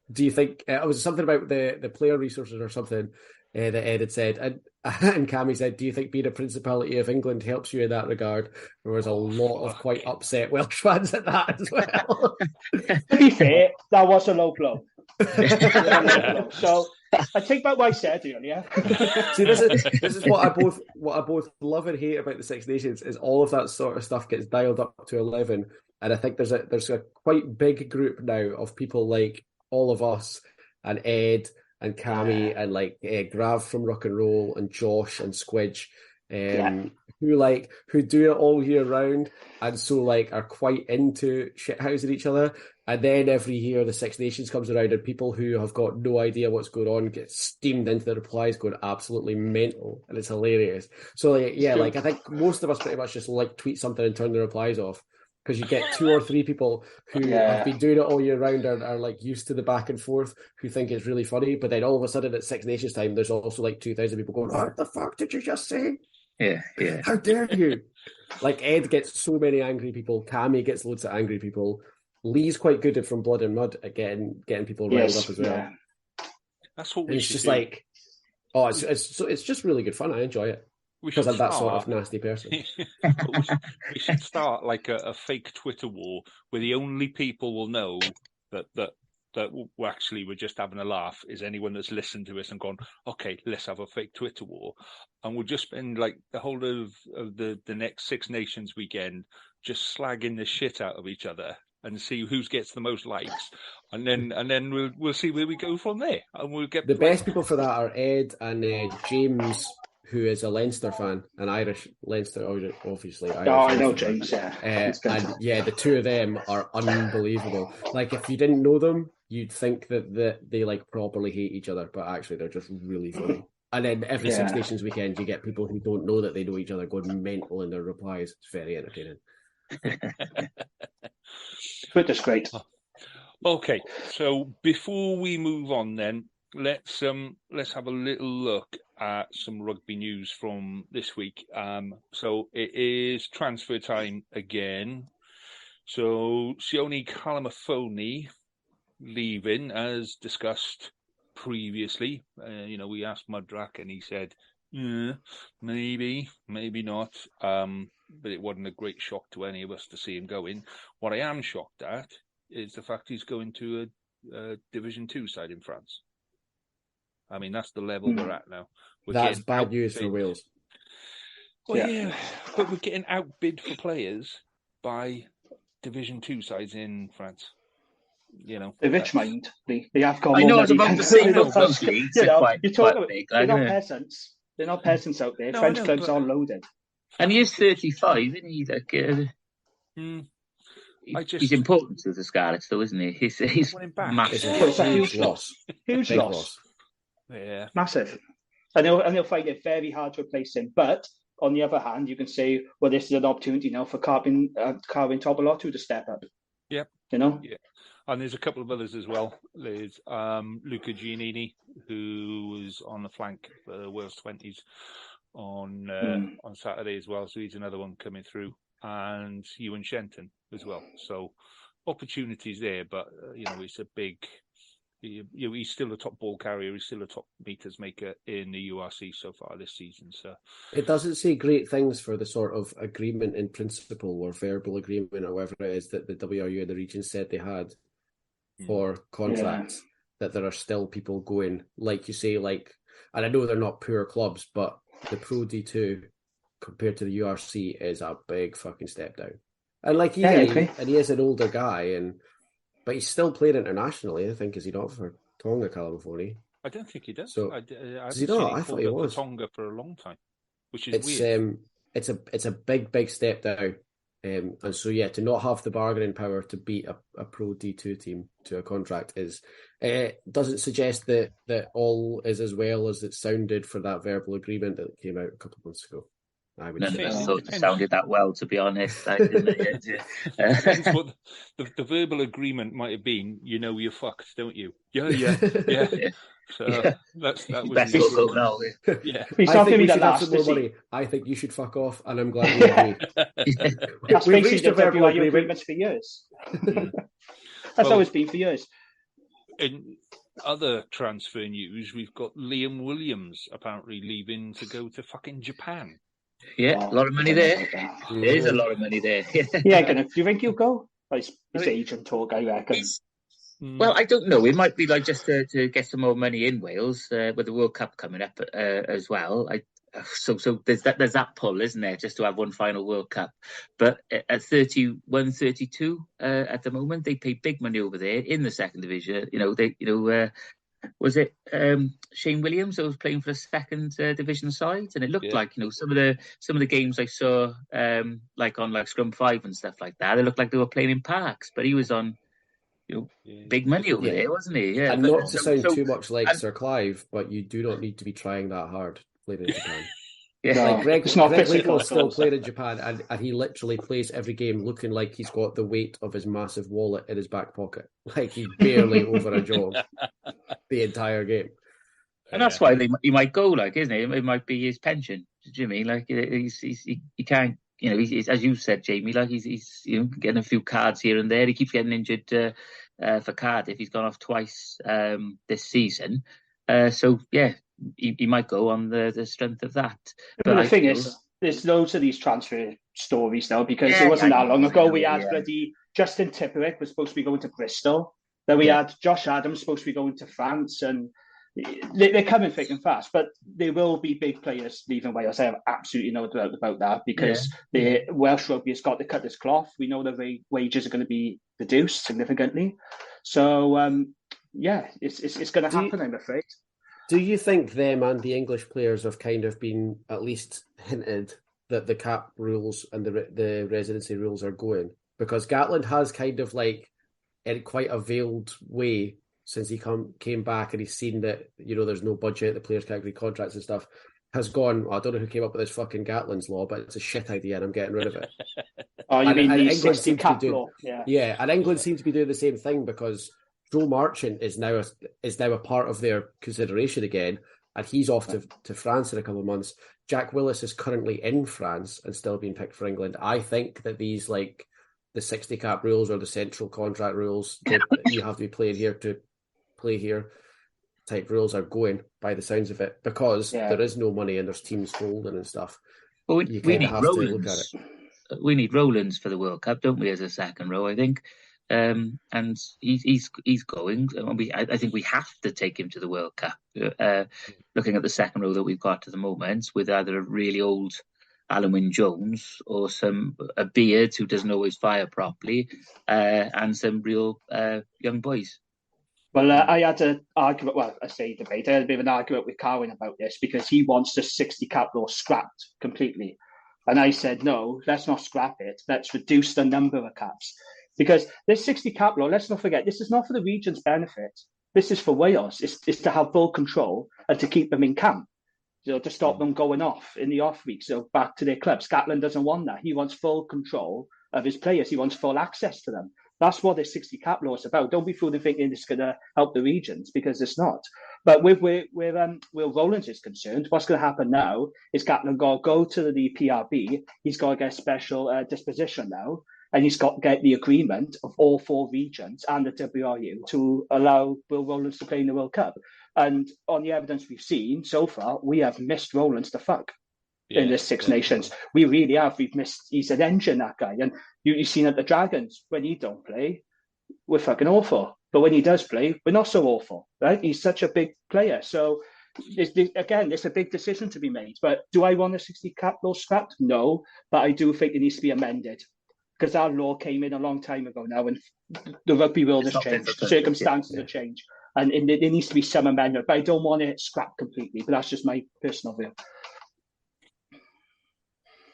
"Do you think it was something about the player resources or something?" That Ed had said, and Cammy said, "Do you think being a Principality of England helps you in that regard?" There was a lot of quite upset Welsh fans at that as well. To be fair, that was a low blow. So I take back what I said earlier. See, this is what I both love and hate about the Six Nations is all of that sort of stuff gets dialed up to 11 And I think there's a quite big group now of people like all of us and Ed and Cammy and like Grav from Rock and Roll and Josh and Squidge, who do it all year round, and so like are quite into shithousing each other. And then every year the Six Nations comes around and people who have got no idea what's going on get steamed into the replies, going absolutely mental, and it's hilarious. So like, like I think most of us pretty much just like tweet something and turn the replies off. Because you get 2 or 3 people who have been doing it all year round and are like used to the back and forth, who think it's really funny, but then all of a sudden at Six Nations time, there's also like 2,000 people going, "What the fuck did you just say? Yeah. How dare you?" Like Ed gets so many angry people, Cammy gets loads of angry people. Lee's quite good at From Blood and Mud at getting people riled up as well. Yeah. That's what it's just do. Like, it's just really good fun. I enjoy it. Because I'm that sort of nasty person. we should start like a fake Twitter war where the only people will know that we're just having a laugh is anyone that's listened to us and gone, okay, let's have a fake Twitter war. And we'll just spend like the whole of the next Six Nations weekend just slagging the shit out of each other and see who gets the most likes. And then we'll see where we go from there. And we'll get the best people for that are Ed and James, who is a Leinster fan, an Irish Leinster, obviously. Irish I know James, and the 2 of them are unbelievable. Like, if you didn't know them, you'd think that they like properly hate each other, but actually they're just really funny. And then every Six Nations weekend, you get people who don't know that they know each other going mental in their replies. It's very entertaining. Twitter's great. Okay, so before we move on, then let's have a little look at some rugby news from this week. So it is transfer time again. So Sione Kalamafoni leaving, as discussed previously. We asked Mudrak and he said, maybe not. But it wasn't a great shock to any of us to see him going. What I am shocked at is the fact he's going to a Division 2 side in France. I mean, that's the level we're at now. That's bad news for Wales. Well, but we're getting outbid for players by Division 2 sides in France. The rich mind. They have got. I know. I was about to say those leagues are quite big. They're not peasants. They're not peasants out there. French clubs are loaded. And he is 35, isn't he? He's important to the Scarlets, though, isn't he? He's massive. It's a huge loss. Huge loss. Yeah, massive. And they'll find it very hard to replace him. But on the other hand, you can say, well, this is an opportunity now for Carvin Tobolotu to step up. Yeah. Yeah. And there's a couple of others as well. There's Luca Giannini, who was on the flank for Wales 20s on Saturday as well. So he's another one coming through. And Ewan Shenton as well. So opportunities there, but it's a big. He's still a top ball carrier. He's still a top meters maker in the URC so far this season. So it doesn't say great things for the sort of agreement in principle or verbal agreement or whatever it is that the WRU and the region said they had for contracts. That there are still people going, like you say, and I know they're not poor clubs, but the Pro D2 compared to the URC is a big fucking step down. And he is an older guy, but he's still playing internationally, I think, is he not, for Tonga Kalamafoni? I don't think he does. So, does he not? I thought he was. Tonga for a long time, which is weird. It's a big step down. And so, to not have the bargaining power to beat a Pro D2 team to a contract doesn't suggest that all is as well as it sounded for that verbal agreement that came out a couple of months ago. I would say it sounded that well, to be honest. The verbal agreement might have been, you're fucked, don't you? Yeah. So that was best look now. Yeah. I think we should have some more money. I think you should fuck off, and I'm glad we agree. That's we've reached a verbal agreement for years. That's how it's been for years. In other transfer news, we've got Liam Williams apparently leaving to go to fucking Japan. Yeah, a lot of money there. There is a lot of money there. Do you think he'll go? It's agent talk, I reckon. Well, I don't know. It might be just to get some more money in Wales with the World Cup coming up as well. so there's that pull, isn't there, just to have one final World Cup. But at 31, 32 at the moment, they pay big money over there in the second division. Was it Shane Williams that was playing for a second division side? And it looked like, some of the games I saw, like on Scrum 5 and stuff like that, it looked like they were playing in parks. But he was on, big money over there, wasn't he? Yeah. And not to sound too much like Sir Clive, but you do not need to be trying that hard playing in Japan. No, Greg Legal is still playing in Japan, and he literally plays every game looking like he's got the weight of his massive wallet in his back pocket. Like he's barely over a jog the entire game. And that's why he might go, isn't it? It might be his pension, Jimmy. He can't, he's, as you said, Jamie, he's getting a few cards here and there. He keeps getting injured for Cardiff. He's gone off twice this season. He might go on the strength of that. But the thing is, there's loads of these transfer stories now, because it wasn't that long ago we had bloody Justin Tipperick was supposed to be going to Bristol. Then we had Josh Adams supposed to be going to France, and they're coming thick and fast. But there will be big players leaving Wales. I have absolutely no doubt about that, because the Welsh rugby has got to cut this cloth. We know the wages are going to be reduced significantly. So, it's going to happen, I'm afraid. Do you think them and the English players have kind of been at least hinted that the cap rules and the residency rules are going? Because Gatland has kind of in quite a veiled way, since he came back and he's seen that, there's no budget, the players can't agree contracts and stuff, has gone, I don't know who came up with this fucking Gatland's law, but it's a shit idea and I'm getting rid of it. The 60 cap law? Yeah, and England seem to be doing the same thing, because Joe Marchant is now a part of their consideration again, and he's off to France in a couple of months. Jack Willis is currently in France and still being picked for England. I think that these, the 60 cap rules or the central contract rules that you have to be playing here to play here type rules are going, by the sounds of it, because there is no money and there's teams folding and stuff. Well, we need Rowlands. We need Rowlands for the World Cup, don't we, as a second row, I think. And he's going. I think we have to take him to the World Cup. Looking at the second row that we've got at the moment, with either a really old Alan Wynne-Jones or a Beard who doesn't always fire properly, and some real young boys. Well, I had an argument. Well, I say debate. I had a bit of an argument with Carwin about this, because he wants the 60 cap law scrapped completely, and I said no. Let's not scrap it. Let's reduce the number of caps. Because this 60 cap law, let's not forget, this is not for the region's benefit. This is for Wales. It's to have full control and to keep them in camp, to stop them going off in the off weeks, so back to their clubs. Scotland doesn't want that. He wants full control of his players. He wants full access to them. That's what this 60 cap law is about. Don't be fooled in thinking it's going to help the regions, because it's not. But where Rowlands is concerned, what's going to happen now is Gatland got to go to the PRB. He's got to get a special disposition now. And he's got to get the agreement of all four regions and the WRU to allow Will Rowlands to play in the World Cup. And on the evidence we've seen so far, we have missed Rowlands to fuck in the Six Nations. We really have. We've missed. He's an engine, that guy. And you've seen at the Dragons, when he don't play, we're fucking awful. But when he does play, we're not so awful, right? He's such a big player. So, again, it's a big decision to be made. But do I want a 60 cap law scrapped? No. But I do think it needs to be amended, because our law came in a long time ago now, and the rugby world has changed, circumstances have changed, and there needs to be some amendment. But I don't want it scrapped completely, but that's just my personal view.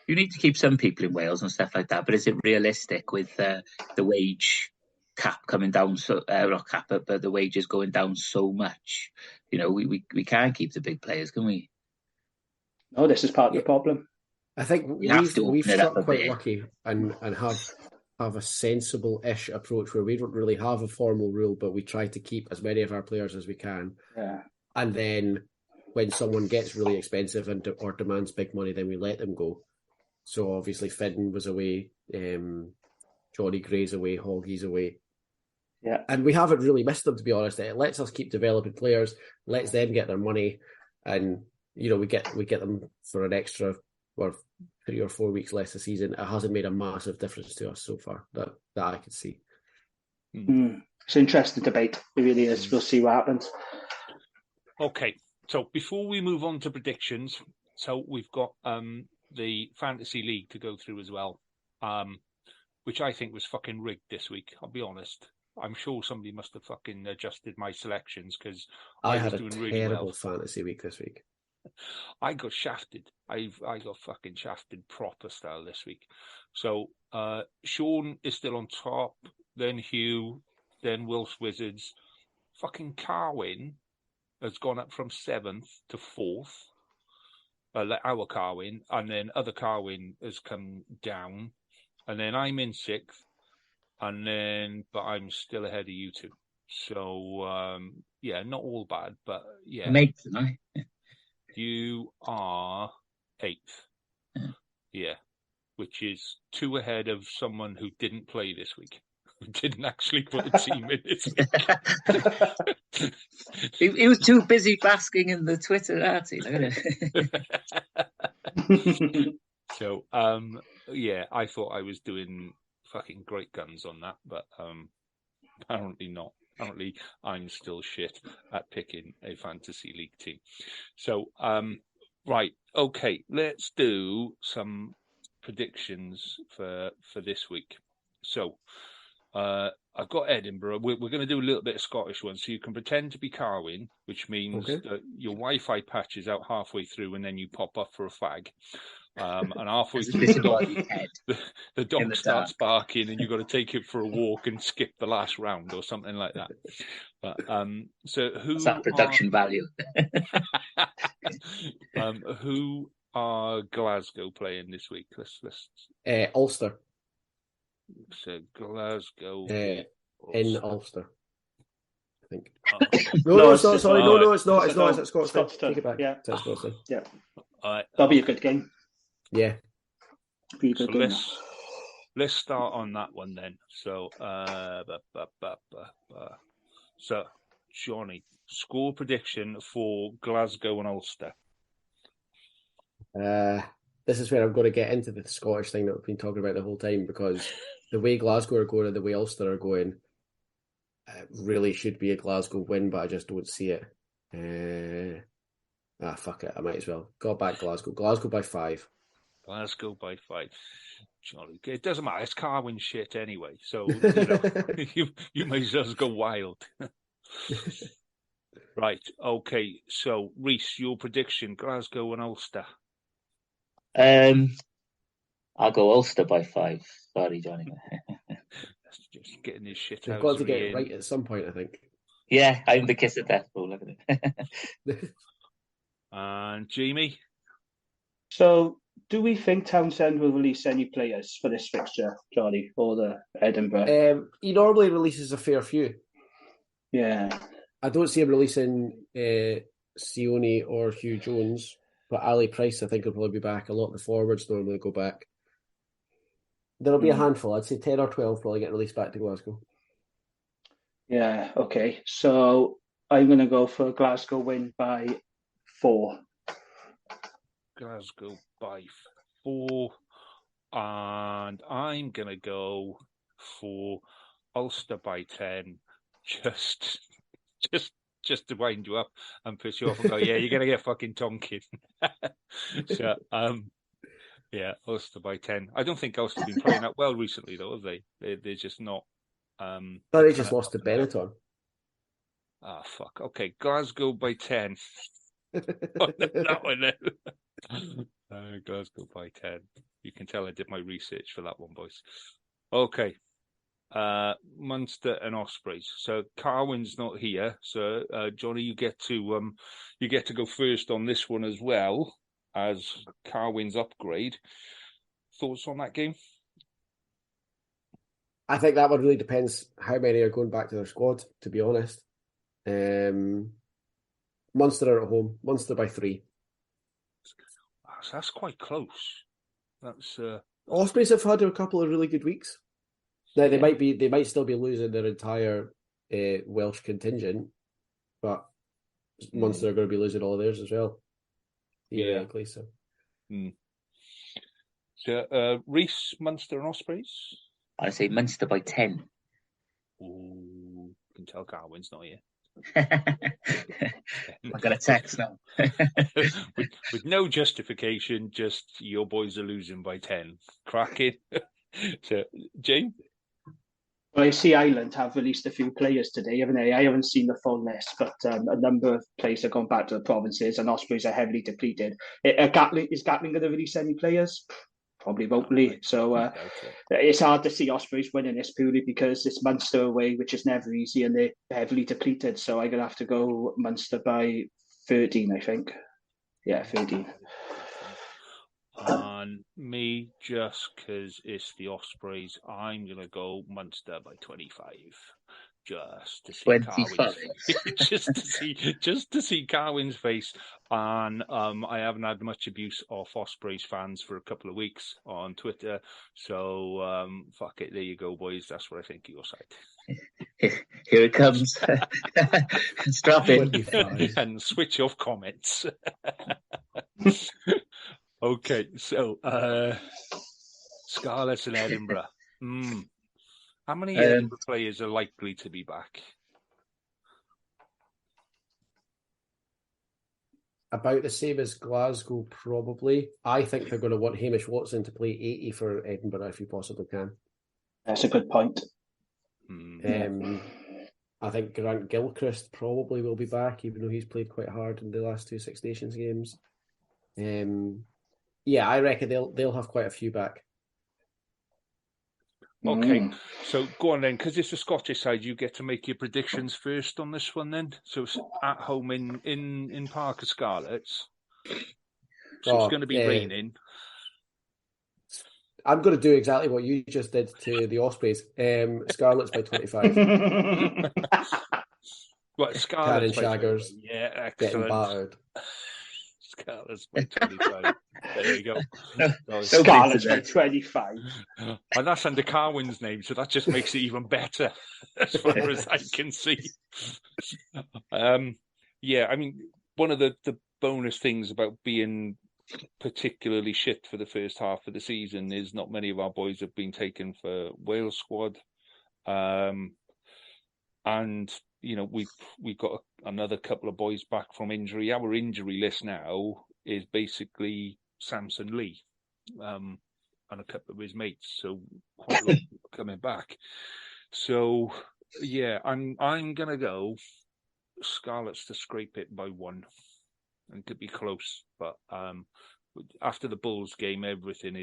You need to keep some people in Wales and stuff like that, but is it realistic with the wage cap coming down, not cap, but the wages going down so much? We can't keep the big players, can we? No, this is part of the problem. I think we've struck quite lucky and have a sensible-ish approach where we don't really have a formal rule, but we try to keep as many of our players as we can. Yeah. And then when someone gets really expensive or demands big money, then we let them go. So obviously Fidden was away, Johnny Gray's away, Hoggy's away. Yeah. And we haven't really missed them, to be honest. It lets us keep developing players, lets them get their money, and we get them for an extra 3 or 4 weeks less a season. It hasn't made a massive difference to us so far that I can see. It's an interesting debate. It really is. We'll see what happens. Okay, so before we move on to predictions, So we've got the Fantasy League to go through as well, which I think was fucking rigged this week. I'll be honest. I'm sure somebody must have fucking adjusted my selections because I was doing really well. I had a terrible fantasy week this week. I got shafted. I got fucking shafted proper style this week. So Sean is still on top, then Hugh, then Wills Wizards. Fucking Carwyn has gone up from 7th to 4th. Our Carwyn, and then other Carwyn has come down, and then I'm in 6th, but I'm still ahead of you two. So yeah, not all bad, but yeah. Mates, tonight. You are 8th. Yeah, which is 2 ahead of someone who didn't play this week. Who didn't actually put a team in this week. He was too busy basking in the Twitter arty. So, yeah, I thought I was doing fucking great guns on that, but apparently not. Apparently, I'm still shit at picking a fantasy league team. So, right, okay, let's do some predictions for this week. So, I've got Edinburgh. We're going to do a little bit of Scottish ones, so you can pretend to be Carwyn, which means that your Wi-Fi patches out halfway through, and then you pop up for a fag. And halfway through, the dog starts barking, and you've got to take it for a walk and skip the last round or something like that. But so who's that production value? Who are Glasgow playing this week? Let's Ulster. So Glasgow in Ulster, I think. No, it's not. Sorry, no, it's not. It's not. It's Scotstoun. Take it back. Yeah, it's Scotstoun. Yeah, that'll be a good game. Yeah, be a good game. Let's start on that one then. So, so Jonny, score prediction for Glasgow and Ulster. This is where I'm going to get into the Scottish thing that we've been talking about the whole time, because the way Glasgow are going and the way Ulster are going, really should be a Glasgow win, but I just don't see it. Fuck it, I might as well. Got back Glasgow. Glasgow by 5. Glasgow by 5. Jonny, it doesn't matter. It's Carwyn shit anyway, so you may as well go wild. Right, okay. So, Reese, your prediction, Glasgow and Ulster. I'll go Ulster by 5. Sorry, Jonny. That's just getting his shit They've out. got to get it right at some point, I think. Yeah, I'm the kiss of death. Look at it. And Jamie? So, do we think Townsend will release any players for this fixture, Jonny, or the Edinburgh? He normally releases a fair few. Yeah. I don't see him releasing Sione or Hugh Jones. But Ali Price, I think, will probably be back. A lot of the forwards normally go back. There'll be a handful. I'd say 10 or 12 probably get released back to Glasgow. Yeah, okay. So I'm going to go for a Glasgow win by 4. Glasgow by 4. And I'm going to go for Ulster by 10. Just to wind you up and push you off and go, yeah, you're going to get fucking Tonkin. So, yeah, Ulster by 10. I don't think Ulster have been playing that well recently, though, have they? They're just not. They just lost to Benetton. Ah, fuck. Okay, Glasgow by 10. That one then. Glasgow by 10. You can tell I did my research for that one, boys. Okay. Munster and Ospreys. So Carwyn's not here. So Jonny, you get to go first on this one as well as Carwyn's upgrade. Thoughts on that game? I think that one really depends how many are going back to their squad, to be honest. Munster are at home. Munster by 3. That's quite close. That's Ospreys have had a couple of really good weeks. Now they might still be losing their entire Welsh contingent, but Munster are going to be losing all of theirs as well. Yeah, so. So Reese, Munster and Ospreys. I say Munster by 10. Ooh, you can tell Carwyn's not here. I got a text now. with no justification, just your boys are losing by 10. Cracking. So, Jane? Well, I see Ireland have released a few players today, haven't they? I haven't seen the full list, but a number of players have gone back to the provinces, and Ospreys are heavily depleted. Is Gatling going to release any players? Probably won't be. So it's hard to see Ospreys winning this purely because it's Munster away, which is never easy, and they're heavily depleted. So I'm going to have to go Munster by 13, I think. Yeah, 13. And me, just because it's the Ospreys, I'm going to go Munster by 25. Just to see 25. just to see Carwyn's face. And I haven't had much abuse of Ospreys fans for a couple of weeks on Twitter. So fuck it, there you go, boys. That's what I think of your side. Here it comes. Strap in. And switch off comments. Okay, so Scarlets and Edinburgh. How many Edinburgh players are likely to be back? About the same as Glasgow, probably. I think they're going to want Hamish Watson to play 80 for Edinburgh if he possibly can. That's a good point. I think Grant Gilchrist probably will be back, even though he's played quite hard in the last two Six Nations games. Yeah, I reckon they'll have quite a few back. Okay, so go on then, because it's the Scottish side. You get to make your predictions first on this one then. So it's at home in Park of Scarlets. So it's going to be raining. I'm going to do exactly what you just did to the Ospreys. Scarlets by 25. What, Scarlets by Shaggers? Yeah, excellent. Getting battered. Scarlets by 25. There you go. Scarlets by 25. And that's under Carwyn's name, so that just makes it even better as far as I can see. Yeah, I mean, one of the bonus things about being particularly shit for the first half of the season is not many of our boys have been taken for Wales squad. And you know, we've got another couple of boys back from injury. Our injury list now is basically Samson Lee and a couple of his mates. So quite a lot of people coming back. So yeah, I'm gonna go Scarlets to scrape it by 1, and could be close. But after the Bulls game, everything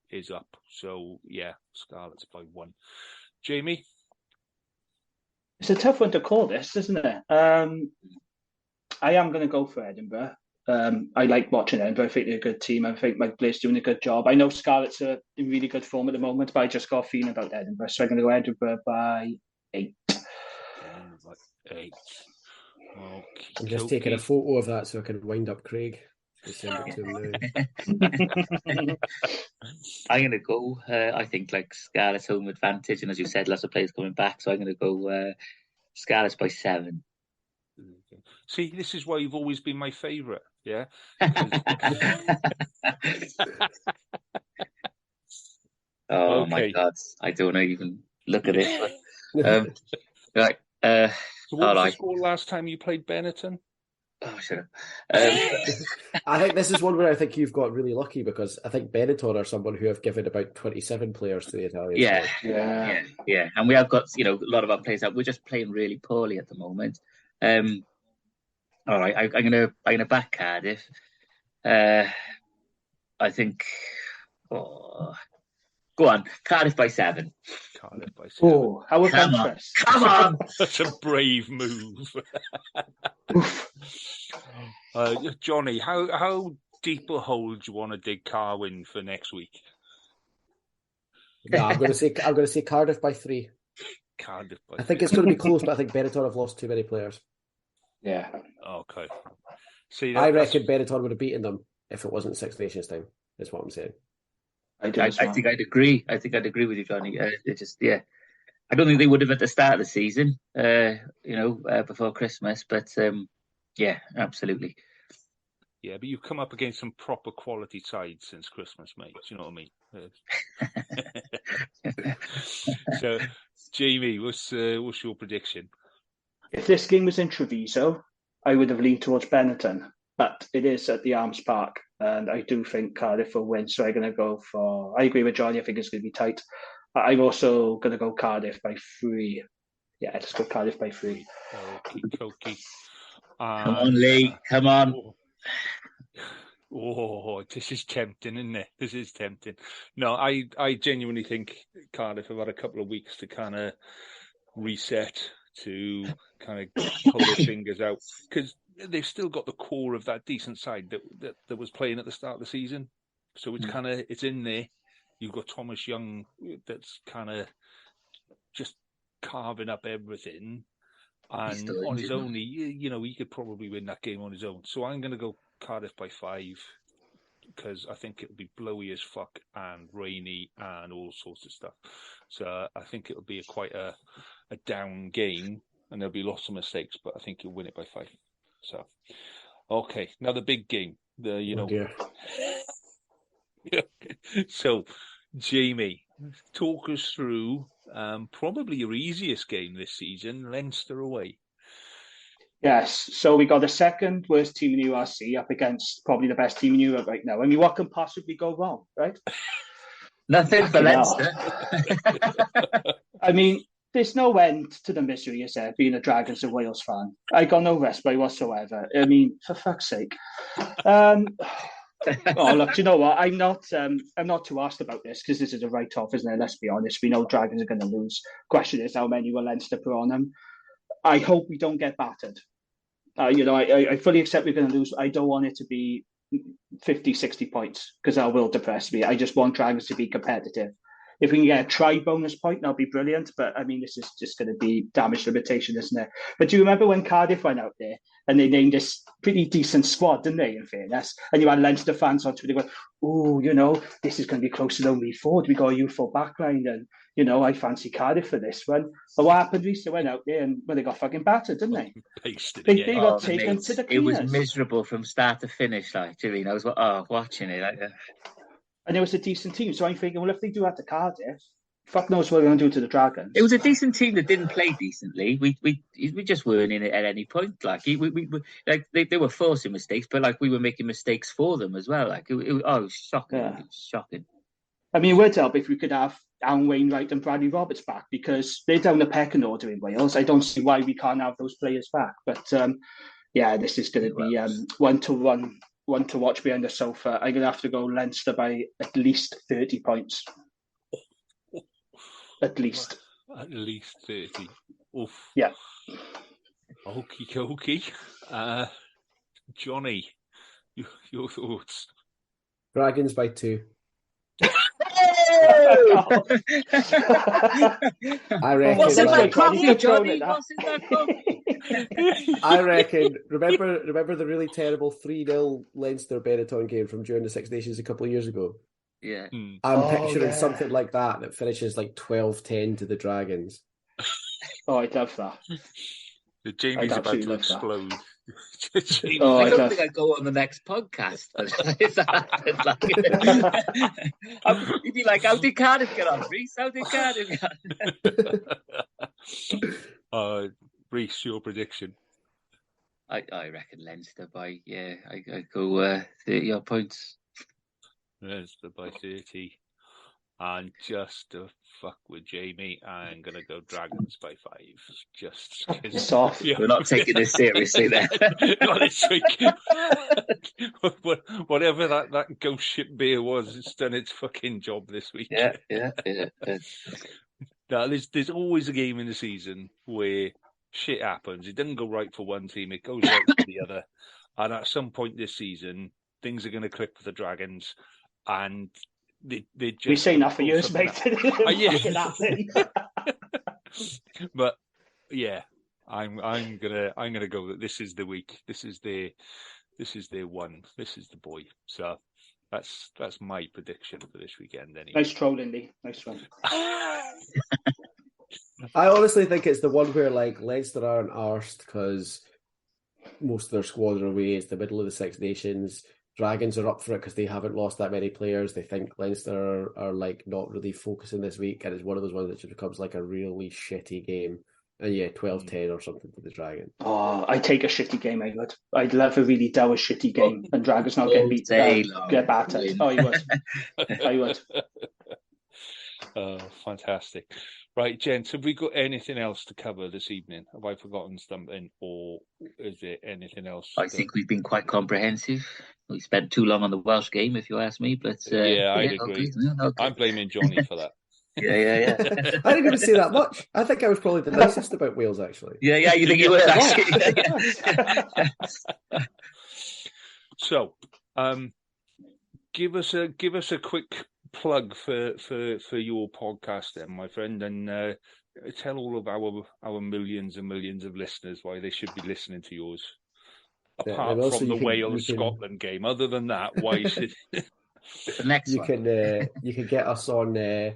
is up. So yeah, Scarlets by 1. Jamie. It's a tough one to call this, isn't it? I am going to go for Edinburgh. I like watching Edinburgh. I think they're a good team. I think Mike Blair's doing a good job. I know Scarlets are in really good form at the moment, but I just got a feeling about Edinburgh. So I'm going to go Edinburgh by 8. 8. Okay. I'm just taking a photo of that so I can wind up Craig. Send it to him now. I'm going to go. I think like Scarlets home advantage, and as you said, lots of players coming back. So I'm going to go Scarlets by 7. See, this is why you've always been my favourite. Yeah. Oh my God! I don't even look at it. Right. So what was the score last time you played Benetton? Oh, shut up. I think this is one where I think you've got really lucky because I think Benetton are someone who have given about 27 players to the Italians. Yeah. And we have got, a lot of our players out. We're just playing really poorly at the moment. All right, I'm gonna back Cardiff. I think. Oh, go on, Cardiff by 7. Cardiff by 7. Oh, how adventurous! Come on! That's a brave move. Jonny, how deep a hole do you want to dig Carwyn for next week? No, I'm going to say Cardiff by 3. Cardiff by 3. I think it's going to be close, but I think Benetton have lost too many players. Yeah. Okay. See, I reckon Benetton would have beaten them if it wasn't Six Nations time. Is what I'm saying. I think I'd agree. I think I'd agree with you, Jonny. I don't think they would have at the start of the season, before Christmas. But yeah, absolutely. Yeah, but you've come up against some proper quality sides since Christmas, mate. Do you know what I mean? So, Jamie, what's your prediction? If this game was in Treviso, I would have leaned towards Benetton, but it is at the Arms Park, and I do think Cardiff will win. So I'm going to go for. I agree with Johnny. I think it's going to be tight. I'm also going to go Cardiff by 3. Yeah, let's go Cardiff by 3. Okay. Come on, Lee. Come on. Oh, this is tempting, isn't it? This is tempting. No, I genuinely think Cardiff have had a couple of weeks to kind of reset, to kind of pull their fingers out, because they've still got the core of that decent side that was playing at the start of the season. So it's kind of, it's in there. You've got Thomas Young that's kind of just carving up everything. And on his own, he could probably win that game on his own. So I'm going to go Cardiff by 5, because I think it'll be blowy as fuck and rainy and all sorts of stuff. So I think it'll be quite a down game, and there'll be lots of mistakes, but I think he'll win it by 5. So, okay, now the big game. So, Jamie, talk us through probably your easiest game this season, Leinster away. Yes, so we got the second worst team in URC up against probably the best team in Europe right now. I mean, what can possibly go wrong, right? Nothing for Leinster. I mean, there's no end to the misery, is there, being a Dragons and Wales fan? I got no respite whatsoever. I mean, for fuck's sake. Oh, look, you know what? I'm not too asked about this, because this is a write-off, isn't it? Let's be honest. We know Dragons are going to lose. Question is, how many will Leinster put on them? I hope we don't get battered. I fully accept we're going to lose. I don't want it to be 50, 60 points, because that will depress me. I just want Dragons to be competitive. If we can get a try bonus point, that'll be brilliant. But, I mean, this is just going to be damage limitation, isn't it? But do you remember when Cardiff went out there and they named this pretty decent squad, didn't they, in fairness? And you had Leinster fans on Twitter going, oh, this is going to be close to only forward. We got a youthful backline and, I fancy Cardiff for this one. But what happened, Reece? They went out there and they got fucking battered, didn't they? They got taken to the cleaners. It was miserable from start to finish, like, do you know? I was watching it. And it was a decent team. So I'm thinking, well, if they do that to Cardiff, fuck knows what they're going to do to the Dragons. It was a decent team that didn't play decently. We just weren't in it at any point. Like they were forcing mistakes, but like we were making mistakes for them as well. Like it was shocking. Yeah. It was shocking. I mean, it would help if we could have Alan Wainwright and Bradley Roberts back, because they're down the pecking order in Wales. I don't see why we can't have those players back. But this is going to be one to watch behind the sofa. I'm going to have to go Leinster by at least 30 points. At least 30. Oof. Yeah. Okay. Johnny, your thoughts? Dragons by 2. I reckon. What's in that coffee, Johnny? What's in that coffee? I reckon. Remember the really terrible 3-0 Leinster Benetton game from during the Six Nations a couple of years ago? Yeah. I'm picturing something like that finishes like 12-10 to the Dragons. Oh, I'd love that. The Jamie's about to explode. I don't think I'd go on the next podcast. You'd be like, how did Cardiff get on, Reece? How did Cardiff get on? Reece, your prediction? I reckon Leinster by, I go 30 odd points. Leinster by 30. And just to fuck with Jamie, I'm going to go Dragons by 5. Just soft. We're not taking this seriously then. Not this week. Whatever that ghost ship beer was, it's done its fucking job this week. Yeah. Now, there's always a game in the season where shit happens. It doesn't go right for one team, it goes right for the other. And at some point this season, things are going to click for the Dragons, and they just... We say that for years, mate. But yeah, I'm gonna go that this is the week. This is their one. This is the boy. So that's my prediction for this weekend. Anyway. Nice trolling, Lee. Nice one. I honestly think it's the one where like Leinster aren't arsed because most of their squad are away. It's the middle of the Six Nations. Dragons are up for it because they haven't lost that many players. They think Leinster are like not really focusing this week, and it's one of those ones that just becomes like a really shitty game. yeah, 12-10 or something for the Dragon. Oh, I'd take a shitty game, I would. I'd love a really dour shitty game, and Dragon's not getting beat, get battered. Oh, he would. I would. Oh, fantastic. Right, gents, have we got anything else to cover this evening? Have I forgotten something, or is there anything else? I think we've been quite comprehensive. We spent too long on the Welsh game, if you ask me. But I'd agree. Okay. I'm blaming Jonny for that. Yeah. I didn't even say that much. I think I was probably the nicest about Wales, actually. Yeah, you think you were, actually. So, give us a quick plug for your podcast then, my friend, and tell all of our millions and millions of listeners why they should be listening to yours. Apart from the Wales-Scotland game. Other than that, why should... The next one. You can get us on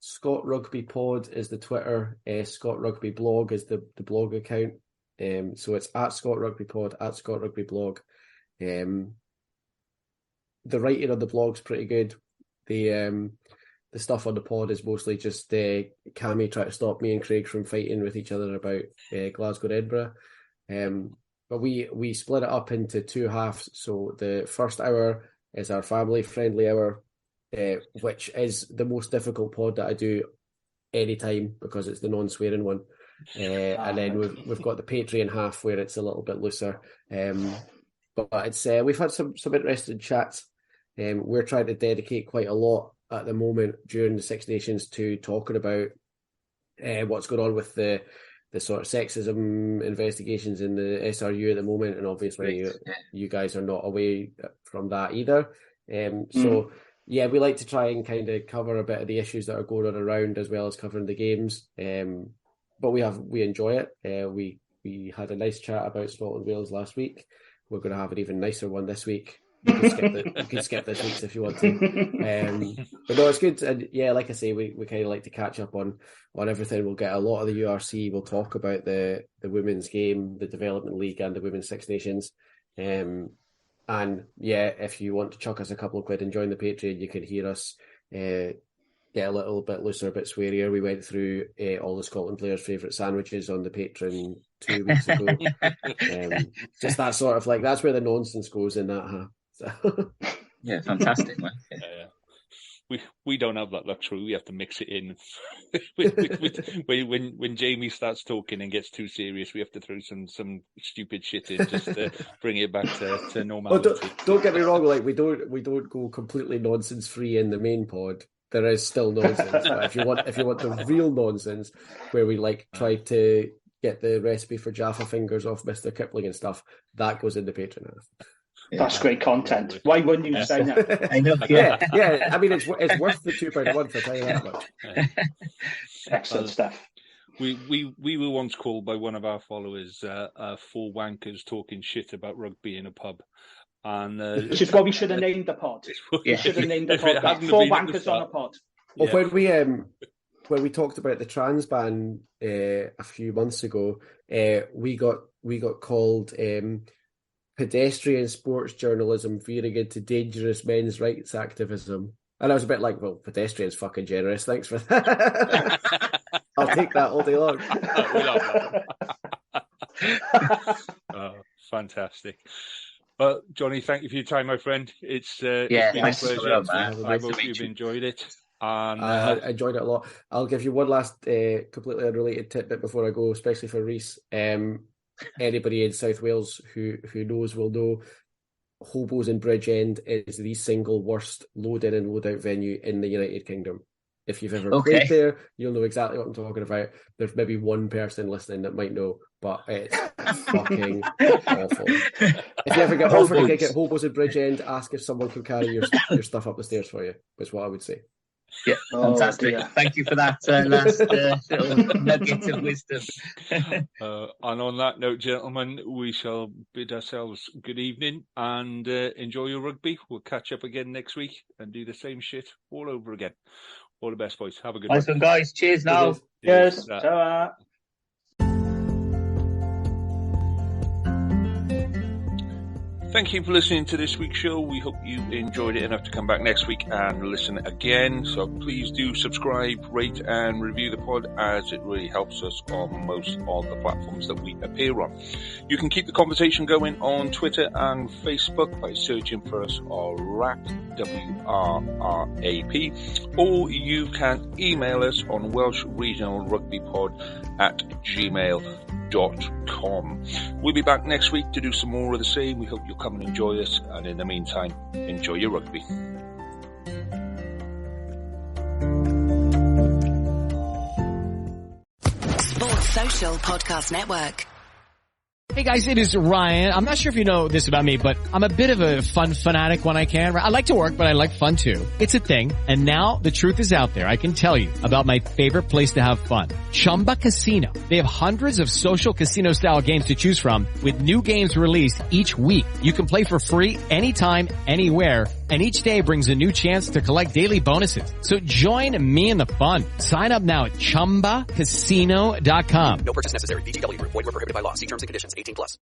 Scott Rugby Pod is the Twitter, Scott Rugby Blog is the blog account. So it's at Scott Rugby Pod, at Scott Rugby Blog. The writing on the blog's pretty good. The stuff on the pod is mostly just Cammy trying to stop me and Craig from fighting with each other about Glasgow and Edinburgh. But we split it up into two halves. So the first hour is our family-friendly hour, which is the most difficult pod that I do anytime because it's the non-swearing one. And then we've got the Patreon half where it's a little bit looser. But it's we've had some interesting chats. We're trying to dedicate quite a lot at the moment during the Six Nations to talking about what's going on with the sort of sexism investigations in the SRU at the moment, and obviously you guys are not away from that either. So yeah, we like to try and kind of cover a bit of the issues that are going on around as well as covering the games. But we enjoy it. We had a nice chat about Scotland Wales last week. We're going to have an even nicer one this week. You can skip this week's if you want to. But no, it's good. And yeah, like I say, we kind of like to catch up on everything. We'll get a lot of the URC. We'll talk about the women's game, the Development League and the Women's Six Nations. And yeah, if you want to chuck us a couple of quid and join the Patreon, you can hear us get a little bit looser, a bit swearier. We went through all the Scotland players' favourite sandwiches on the Patreon 2 weeks ago. Just that sort of that's where the nonsense goes in that, huh? So. Yeah, fantastic, man. We don't have that luxury. We have to mix it in. When Jamie starts talking and gets too serious, we have to throw some stupid shit in just to bring it back to normality. Don't get me wrong. We don't go completely nonsense free in the main pod. There is still nonsense. But if you want the real nonsense, where we try to get the recipe for Jaffa fingers off Mr. Kipling and stuff, that goes in the Patreon half. That's great content. Why wouldn't you sign up? I know. Yeah. I mean, it's worth the £2 a month, I'll tell you that much. Excellent stuff. We were once called by one of our followers four wankers talking shit about rugby in a pub, and which is what we should have named the pod. We should have named the pod. Four wankers on a pod. Well, when we talked about the trans ban a few months ago, we got called pedestrian sports journalism veering into dangerous men's rights activism. And I was a bit like, well, pedestrian's fucking generous. Thanks for that. I'll take that all day long. Fantastic. Well, Jonny, thank you for your time, my friend. It's been a pleasure. I hope you've enjoyed it. And I enjoyed it a lot. I'll give you one last completely unrelated tidbit before I go, especially for Reese. Anybody in South Wales who knows will know Hobos in Bridgend is the single worst load-in and load-out venue in the United Kingdom. If you've ever played there, you'll know exactly what I'm talking about. There's maybe one person listening that might know, but it's fucking awful. If you ever get offered a gig at Hobos in Bridgend, ask if someone can carry your stuff up the stairs for you, is what I would say. Yeah, fantastic. Thank you for that last little nugget of wisdom. And on that note, gentlemen, we shall bid ourselves good evening and enjoy your rugby. We'll catch up again next week and do the same shit all over again. All the best, boys. Have a good one. Nice one, guys. Cheers now. Cheers. Ta-ra. Thank you for listening to this week's show. We hope you enjoyed it enough to come back next week and listen again. So please do subscribe, rate and review the pod, as it really helps us on most of the platforms that we appear on. You can keep the conversation going on Twitter and Facebook by searching for us WRAP, WRRAP, or you can email us on welshregionalrugbypod@gmail.com. We'll be back next week to do some more of the same. We hope you'll come and enjoy us, and in the meantime, enjoy your rugby. Sports Social Podcast Network. Hey guys, it is Ryan. I'm not sure if you know this about me, but I'm a bit of a fun fanatic when I can. I like to work, but I like fun too. It's a thing. And now the truth is out there. I can tell you about my favorite place to have fun. Chumba Casino. They have hundreds of social casino style games to choose from with new games released each week. You can play for free anytime, anywhere. And each day brings a new chance to collect daily bonuses. So join me in the fun. Sign up now at ChumbaCasino.com. No purchase necessary. VGW Group. Void where prohibited by law. See terms and conditions. 18+.